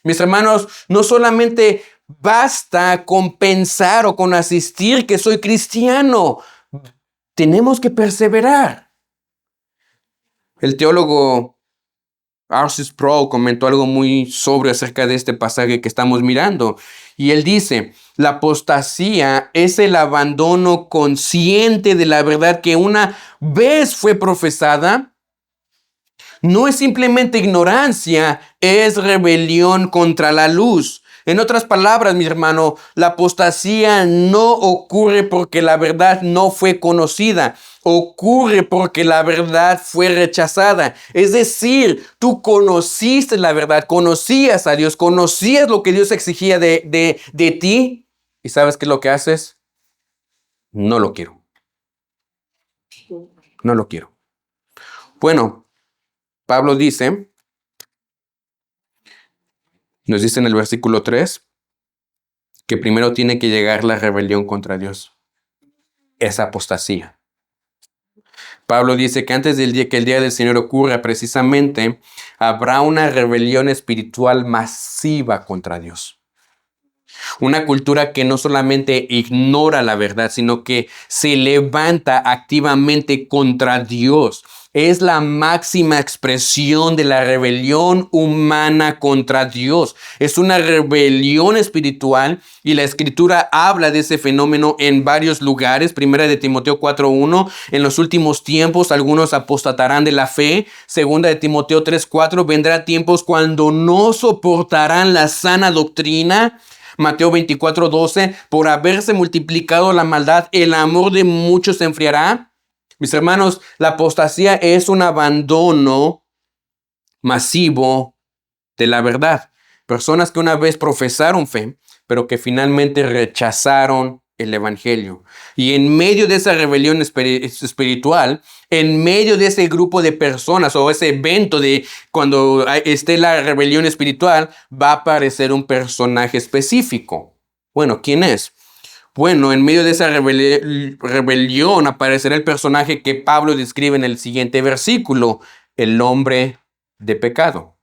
Mis hermanos, no solamente basta con pensar o con asistir que soy cristiano, tenemos que perseverar. El teólogo R.C. Sproul comentó algo muy sobrio acerca de este pasaje que estamos mirando. Y él dice, la apostasía es el abandono consciente de la verdad que una vez fue profesada. No es simplemente ignorancia, es rebelión contra la luz. En otras palabras, mi hermano, la apostasía no ocurre porque la verdad no fue conocida, ocurre porque la verdad fue rechazada. Es decir, tú conociste la verdad, conocías a Dios, conocías lo que Dios exigía de ti, y ¿sabes qué es lo que haces? No lo quiero. No lo quiero. Bueno, Pablo nos dice en el versículo 3, que primero tiene que llegar la rebelión contra Dios. Esa apostasía. Pablo dice que antes del día que el día del Señor ocurra, precisamente, habrá una rebelión espiritual masiva contra Dios. Una cultura que no solamente ignora la verdad, sino que se levanta activamente contra Dios. Es la máxima expresión de la rebelión humana contra Dios. Es una rebelión espiritual y la Escritura habla de ese fenómeno en varios lugares. Primera de Timoteo 4:1, en los últimos tiempos algunos apostatarán de la fe. Segunda de Timoteo 3:4, vendrá tiempos cuando no soportarán la sana doctrina. Mateo 24:12, por haberse multiplicado la maldad, el amor de muchos se enfriará. Mis hermanos, la apostasía es un abandono masivo de la verdad. Personas que una vez profesaron fe, pero que finalmente rechazaron el evangelio. Y en medio de esa rebelión espiritual, en medio de ese grupo de personas o ese evento de cuando esté la rebelión espiritual, va a aparecer un personaje específico. Bueno, ¿quién es? Bueno, en medio de esa rebelión aparecerá el personaje que Pablo describe en el siguiente versículo, el hombre de pecado.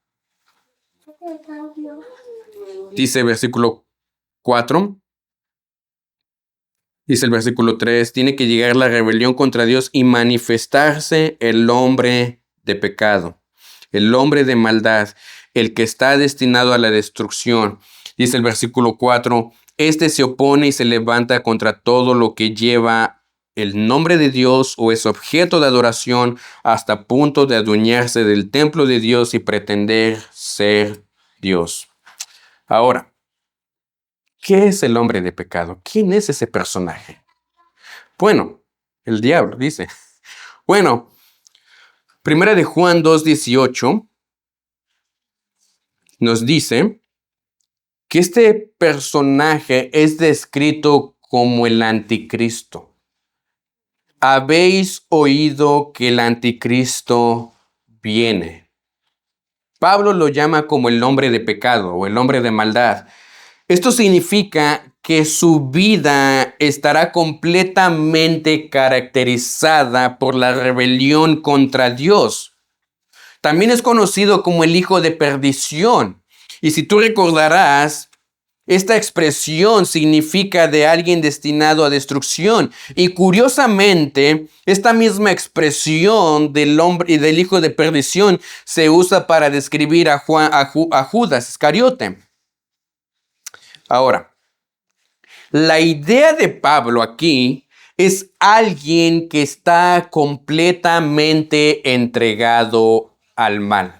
Dice el versículo 4. Dice el versículo 3, tiene que llegar la rebelión contra Dios y manifestarse el hombre de pecado, el hombre de maldad, el que está destinado a la destrucción. Dice el versículo 4, este se opone y se levanta contra todo lo que lleva el nombre de Dios o es objeto de adoración hasta punto de adueñarse del templo de Dios y pretender ser Dios. Ahora, ¿qué es el hombre de pecado? ¿Quién es ese personaje? Bueno, el diablo dice. Bueno, primera de Juan 2:18 nos dice que este personaje es descrito como el anticristo. Habéis oído que el anticristo viene. Pablo lo llama como el hombre de pecado o el hombre de maldad. Esto significa que su vida estará completamente caracterizada por la rebelión contra Dios. También es conocido como el hijo de perdición. Y si tú recordarás, esta expresión significa de alguien destinado a destrucción. Y curiosamente, esta misma expresión del hombre y del hijo de perdición se usa para describir a Judas Iscariote. Ahora, la idea de Pablo aquí es alguien que está completamente entregado al mal.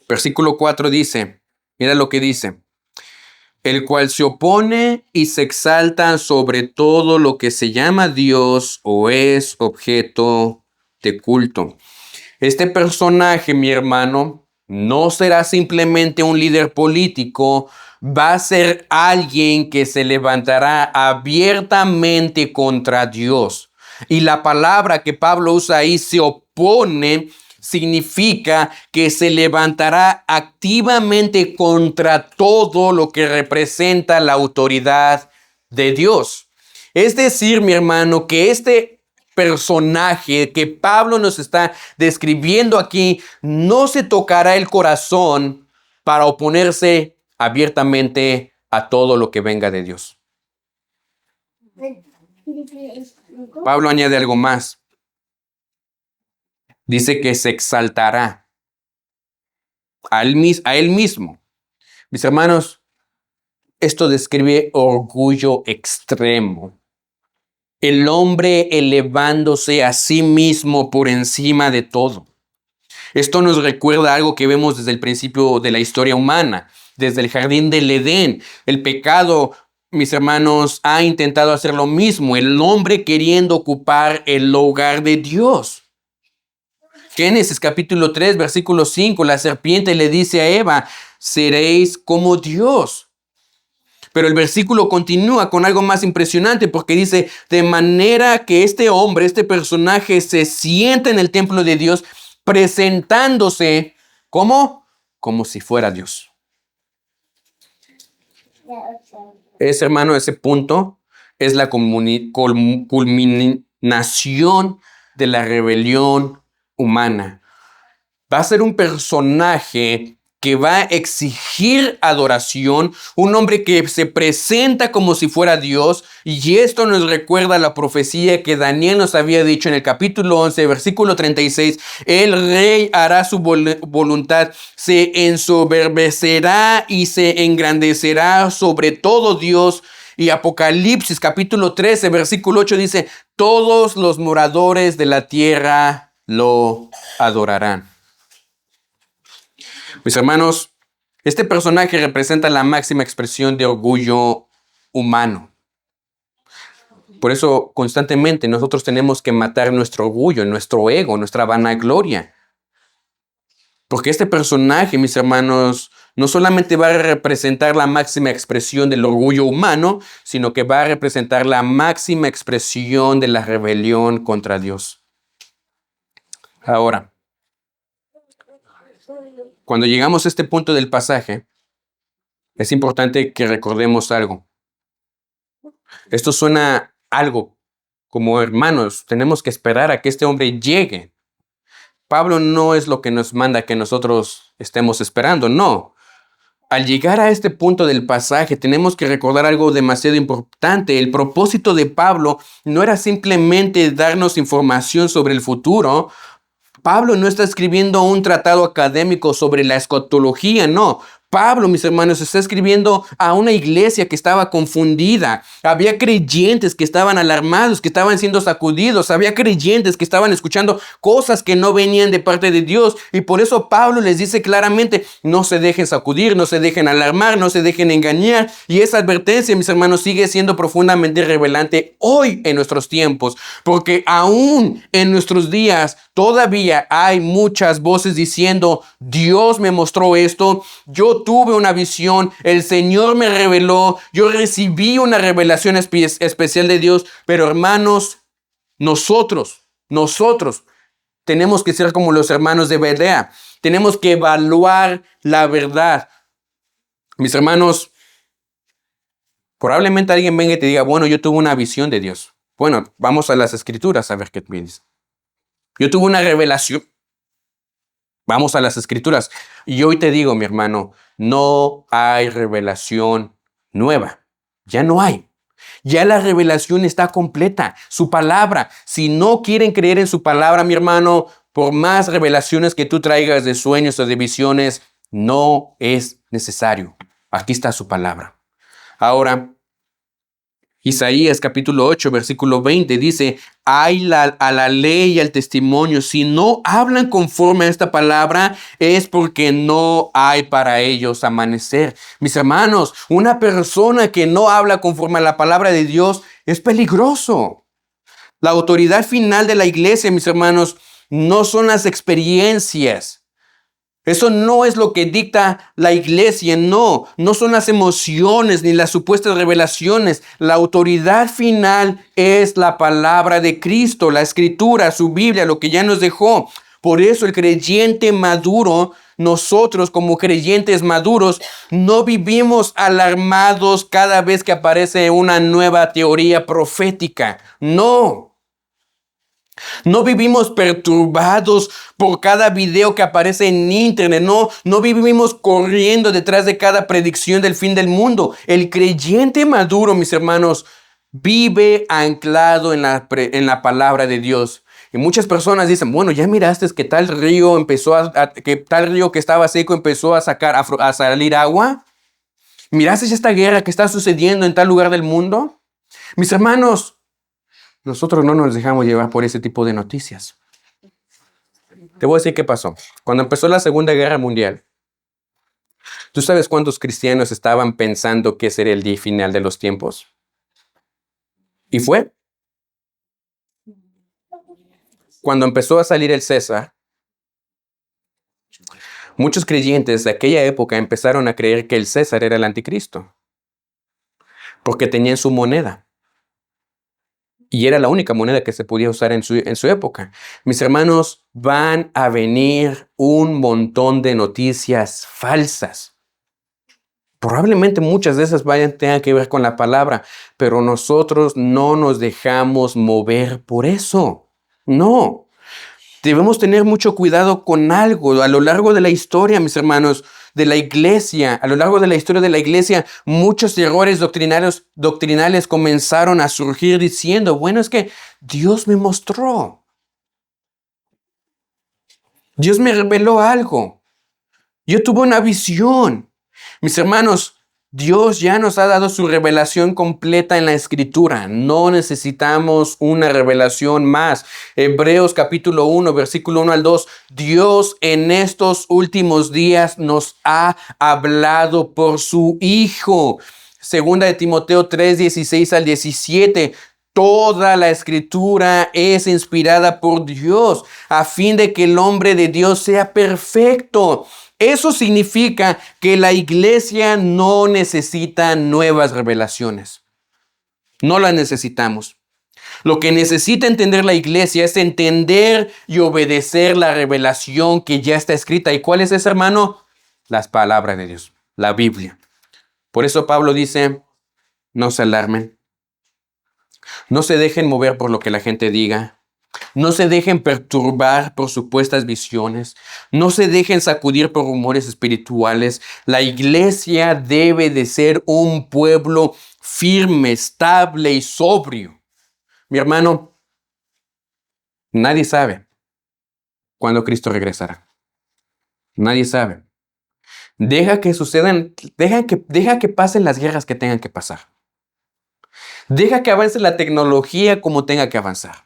Versículo 4 dice, mira lo que dice, el cual se opone y se exalta sobre todo lo que se llama Dios o es objeto de culto. Este personaje, mi hermano, No será simplemente un líder político, va a ser alguien que se levantará abiertamente contra Dios. Y la palabra que Pablo usa ahí, se opone, significa que se levantará activamente contra todo lo que representa la autoridad de Dios. Es decir, mi hermano, que este personaje que Pablo nos está describiendo aquí no se tocará el corazón para oponerse abiertamente a todo lo que venga de Dios. Pablo añade algo más. Dice que se exaltará a él mismo. Mis hermanos, esto describe orgullo extremo. El hombre elevándose a sí mismo por encima de todo. Esto nos recuerda algo que vemos desde el principio de la historia humana, desde el jardín del Edén. El pecado, mis hermanos, ha intentado hacer lo mismo. El hombre queriendo ocupar el lugar de Dios. Génesis capítulo 3, versículo 5, la serpiente le dice a Eva, seréis como Dios. Pero el versículo continúa con algo más impresionante porque dice, de manera que este hombre, este personaje se sienta en el templo de Dios presentándose como si fuera Dios. Ese, hermano, ese punto es la culminación de la rebelión humana. Va a ser un personaje que va a exigir adoración, un hombre que se presenta como si fuera Dios, y esto nos recuerda la profecía que Daniel nos había dicho en el capítulo 11, versículo 36, el rey hará su voluntad, se ensoberbecerá y se engrandecerá sobre todo Dios. Y Apocalipsis capítulo 13, versículo 8 dice, todos los moradores de la tierra lo adorarán. Mis hermanos, este personaje representa la máxima expresión de orgullo humano. Por eso constantemente nosotros tenemos que matar nuestro orgullo, nuestro ego, nuestra vanagloria. Porque este personaje, mis hermanos, no solamente va a representar la máxima expresión del orgullo humano, sino que va a representar la máxima expresión de la rebelión contra Dios. Ahora, cuando llegamos a este punto del pasaje, es importante que recordemos algo. Esto suena algo como hermanos, tenemos que esperar a que este hombre llegue. Pablo no es lo que nos manda que nosotros estemos esperando, no. Al llegar a este punto del pasaje, tenemos que recordar algo demasiado importante. El propósito de Pablo no era simplemente darnos información sobre el futuro. Pablo no está escribiendo un tratado académico sobre la escatología, no. Pablo, mis hermanos, está escribiendo a una iglesia que estaba confundida. Había creyentes que estaban alarmados, que estaban siendo sacudidos. Había creyentes que estaban escuchando cosas que no venían de parte de Dios. Y por eso Pablo les dice claramente, no se dejen sacudir, no se dejen alarmar, no se dejen engañar. Y esa advertencia, mis hermanos, sigue siendo profundamente revelante hoy en nuestros tiempos. Porque aún en nuestros días todavía hay muchas voces diciendo, Dios me mostró esto, yo tuve una visión, el Señor me reveló, yo recibí una revelación especial de Dios, pero hermanos, nosotros tenemos que ser como los hermanos de Berea, tenemos que evaluar la verdad. Mis hermanos, probablemente alguien venga y te diga, bueno, yo tuve una visión de Dios. Bueno, vamos a las escrituras a ver qué me dice. Yo tuve una revelación. Vamos a las escrituras. Y hoy te digo, mi hermano, no hay revelación nueva. Ya no hay. Ya la revelación está completa. Su palabra. Si no quieren creer en su palabra, mi hermano, por más revelaciones que tú traigas de sueños o de visiones, no es necesario. Aquí está su palabra. Ahora, Isaías capítulo 8, versículo 20 dice, hay a la ley y al testimonio. Si no hablan conforme a esta palabra, es porque no hay para ellos amanecer. Mis hermanos, una persona que no habla conforme a la palabra de Dios es peligroso. La autoridad final de la iglesia, mis hermanos, no son las experiencias. Eso no es lo que dicta la iglesia, no son las emociones ni las supuestas revelaciones. La autoridad final es la palabra de Cristo, la escritura, su Biblia, lo que ya nos dejó. Por eso el creyente maduro, nosotros como creyentes maduros, no vivimos alarmados cada vez que aparece una nueva teoría profética. No vivimos perturbados por cada video que aparece en internet. No vivimos corriendo detrás de cada predicción del fin del mundo. El creyente maduro, mis hermanos, vive anclado en la palabra de Dios. Y muchas personas dicen, bueno, ya miraste que tal río que tal río que estaba seco empezó a salir agua. ¿Miraste esta guerra que está sucediendo en tal lugar del mundo? Mis hermanos, nosotros no nos dejamos llevar por ese tipo de noticias. Te voy a decir qué pasó. Cuando empezó la Segunda Guerra Mundial, ¿tú sabes cuántos cristianos estaban pensando que sería el día final de los tiempos? Y fue. Cuando empezó a salir el César, muchos creyentes de aquella época empezaron a creer que el César era el anticristo, porque tenían su moneda. Y era la única moneda que se podía usar en su época. Mis hermanos, van a venir un montón de noticias falsas. Probablemente muchas de esas tengan que ver con la palabra, pero nosotros no nos dejamos mover por eso. No. Debemos tener mucho cuidado con algo. A lo largo de la historia, mis hermanos, de la iglesia, a lo largo de la historia de la iglesia, muchos errores doctrinales comenzaron a surgir diciendo, bueno, es que Dios me mostró. Dios me reveló algo. Yo tuve una visión. Mis hermanos, Dios ya nos ha dado su revelación completa en la Escritura. No necesitamos una revelación más. Hebreos capítulo 1, versículo 1 al 2. Dios en estos últimos días nos ha hablado por su Hijo. Segunda de Timoteo 3, 16 al 17. Toda la Escritura es inspirada por Dios a fin de que el hombre de Dios sea perfecto. Eso significa que la iglesia no necesita nuevas revelaciones. No las necesitamos. Lo que necesita entender la iglesia es entender y obedecer la revelación que ya está escrita. ¿Y cuál es ese, hermano? Las palabras de Dios, la Biblia. Por eso Pablo dice, no se alarmen. No se dejen mover por lo que la gente diga. No se dejen perturbar por supuestas visiones. No se dejen sacudir por rumores espirituales. La iglesia debe de ser un pueblo firme, estable y sobrio. Mi hermano, nadie sabe cuándo Cristo regresará. Nadie sabe. Deja que sucedan, deja que pasen las guerras que tengan que pasar. Deja que avance la tecnología como tenga que avanzar.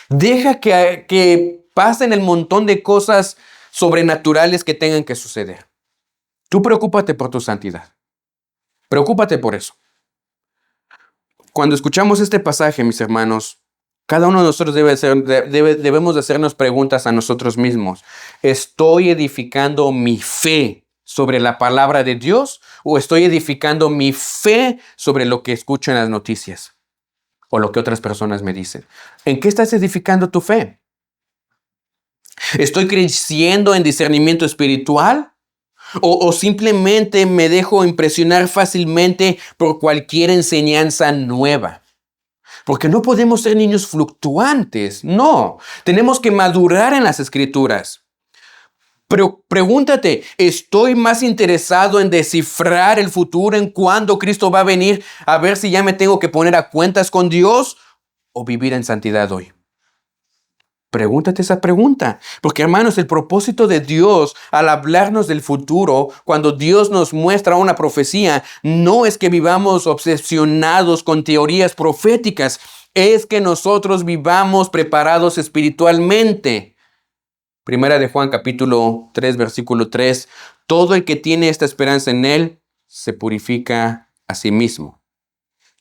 Deja que pasen el montón de cosas sobrenaturales que tengan que suceder. Tú preocúpate por tu santidad. Preocúpate por eso. Cuando escuchamos este pasaje, mis hermanos, cada uno de nosotros debemos de hacernos preguntas a nosotros mismos. ¿Estoy edificando mi fe sobre la palabra de Dios o estoy edificando mi fe sobre lo que escucho en las noticias o lo que otras personas me dicen? ¿En qué estás edificando tu fe? ¿Estoy creciendo en discernimiento espiritual? ¿O simplemente me dejo impresionar fácilmente por cualquier enseñanza nueva? Porque no podemos ser niños fluctuantes, no. Tenemos que madurar en las escrituras. Pero pregúntate, ¿estoy más interesado en descifrar el futuro, en cuándo Cristo va a venir, a ver si ya me tengo que poner a cuentas con Dios o vivir en santidad hoy? Pregúntate esa pregunta, porque hermanos, el propósito de Dios al hablarnos del futuro, cuando Dios nos muestra una profecía, no es que vivamos obsesionados con teorías proféticas, es que nosotros vivamos preparados espiritualmente. Primera de Juan capítulo 3, versículo 3, todo el que tiene esta esperanza en Él se purifica a sí mismo.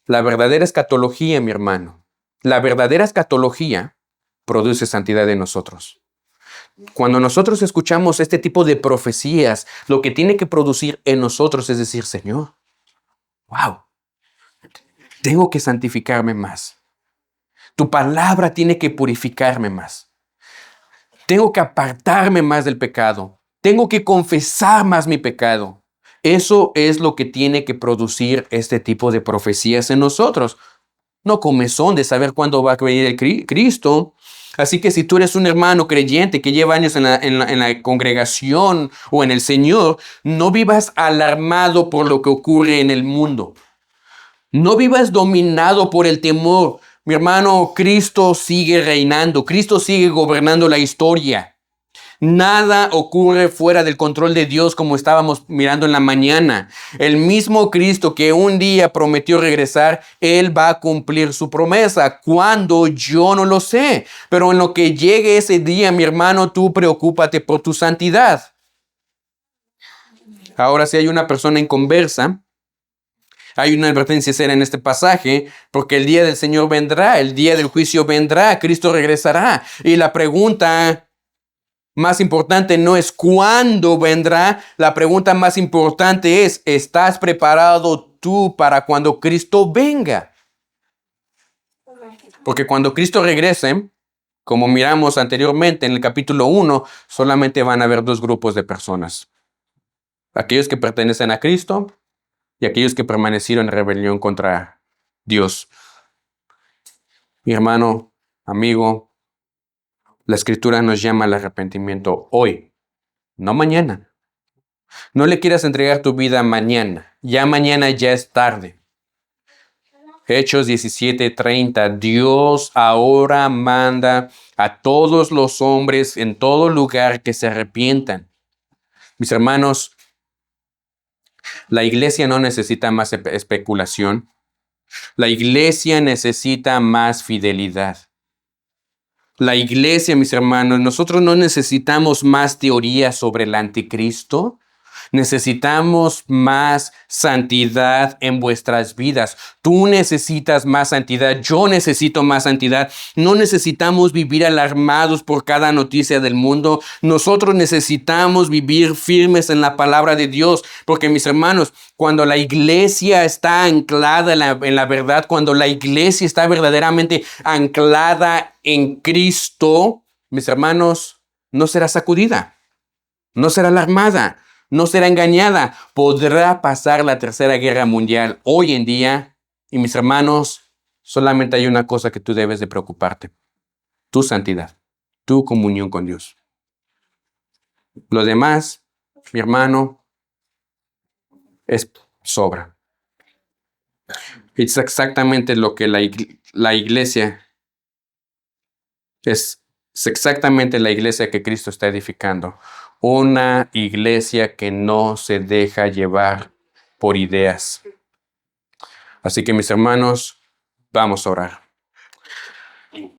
La verdadera escatología, mi hermano, la verdadera escatología produce santidad en nosotros. Cuando nosotros escuchamos este tipo de profecías, lo que tiene que producir en nosotros es decir, Señor, wow, tengo que santificarme más. Tu palabra tiene que purificarme más. Tengo que apartarme más del pecado. Tengo que confesar más mi pecado. Eso es lo que tiene que producir este tipo de profecías en nosotros. No comezón de saber cuándo va a venir el Cristo. Así que si tú eres un hermano creyente que lleva años en la congregación o en el Señor, no vivas alarmado por lo que ocurre en el mundo. No vivas dominado por el temor. Mi hermano, Cristo sigue reinando. Cristo sigue gobernando la historia. Nada ocurre fuera del control de Dios como estábamos mirando en la mañana. El mismo Cristo que un día prometió regresar, Él va a cumplir su promesa. ¿Cuándo? Yo no lo sé. Pero en lo que llegue ese día, mi hermano, tú preocúpate por tu santidad. Ahora, si hay una persona inconversa, hay una advertencia seria en este pasaje, porque el día del Señor vendrá, el día del juicio vendrá, Cristo regresará. Y la pregunta más importante no es cuándo vendrá, la pregunta más importante es, ¿estás preparado tú para cuando Cristo venga? Porque cuando Cristo regrese, como miramos anteriormente en el capítulo 1, solamente van a haber dos grupos de personas. Aquellos que pertenecen a Cristo y aquellos que permanecieron en rebelión contra Dios. Mi hermano, amigo, la Escritura nos llama al arrepentimiento hoy, no mañana. No le quieras entregar tu vida mañana. Ya mañana ya es tarde. Hechos 17:30. Dios ahora manda a todos los hombres en todo lugar que se arrepientan. Mis hermanos, la iglesia no necesita más especulación. La iglesia necesita más fidelidad. La iglesia, mis hermanos, nosotros no necesitamos más teoría sobre el anticristo. Necesitamos más santidad en vuestras vidas. Tú necesitas más santidad. Yo necesito más santidad. No necesitamos vivir alarmados por cada noticia del mundo. Nosotros necesitamos vivir firmes en la palabra de Dios. Porque mis hermanos, cuando la iglesia está anclada en la verdad, cuando la iglesia está verdaderamente anclada en Cristo, mis hermanos, no será sacudida, no será alarmada, no será engañada. Podrá pasar la Tercera Guerra Mundial hoy en día y mis hermanos, solamente hay una cosa que tú debes de preocuparte: tu santidad, tu comunión con Dios. Lo demás, mi hermano, es sobra. Es exactamente lo que la iglesia es exactamente la iglesia que Cristo está edificando. Una iglesia que no se deja llevar por ideas. Así que mis hermanos, vamos a orar.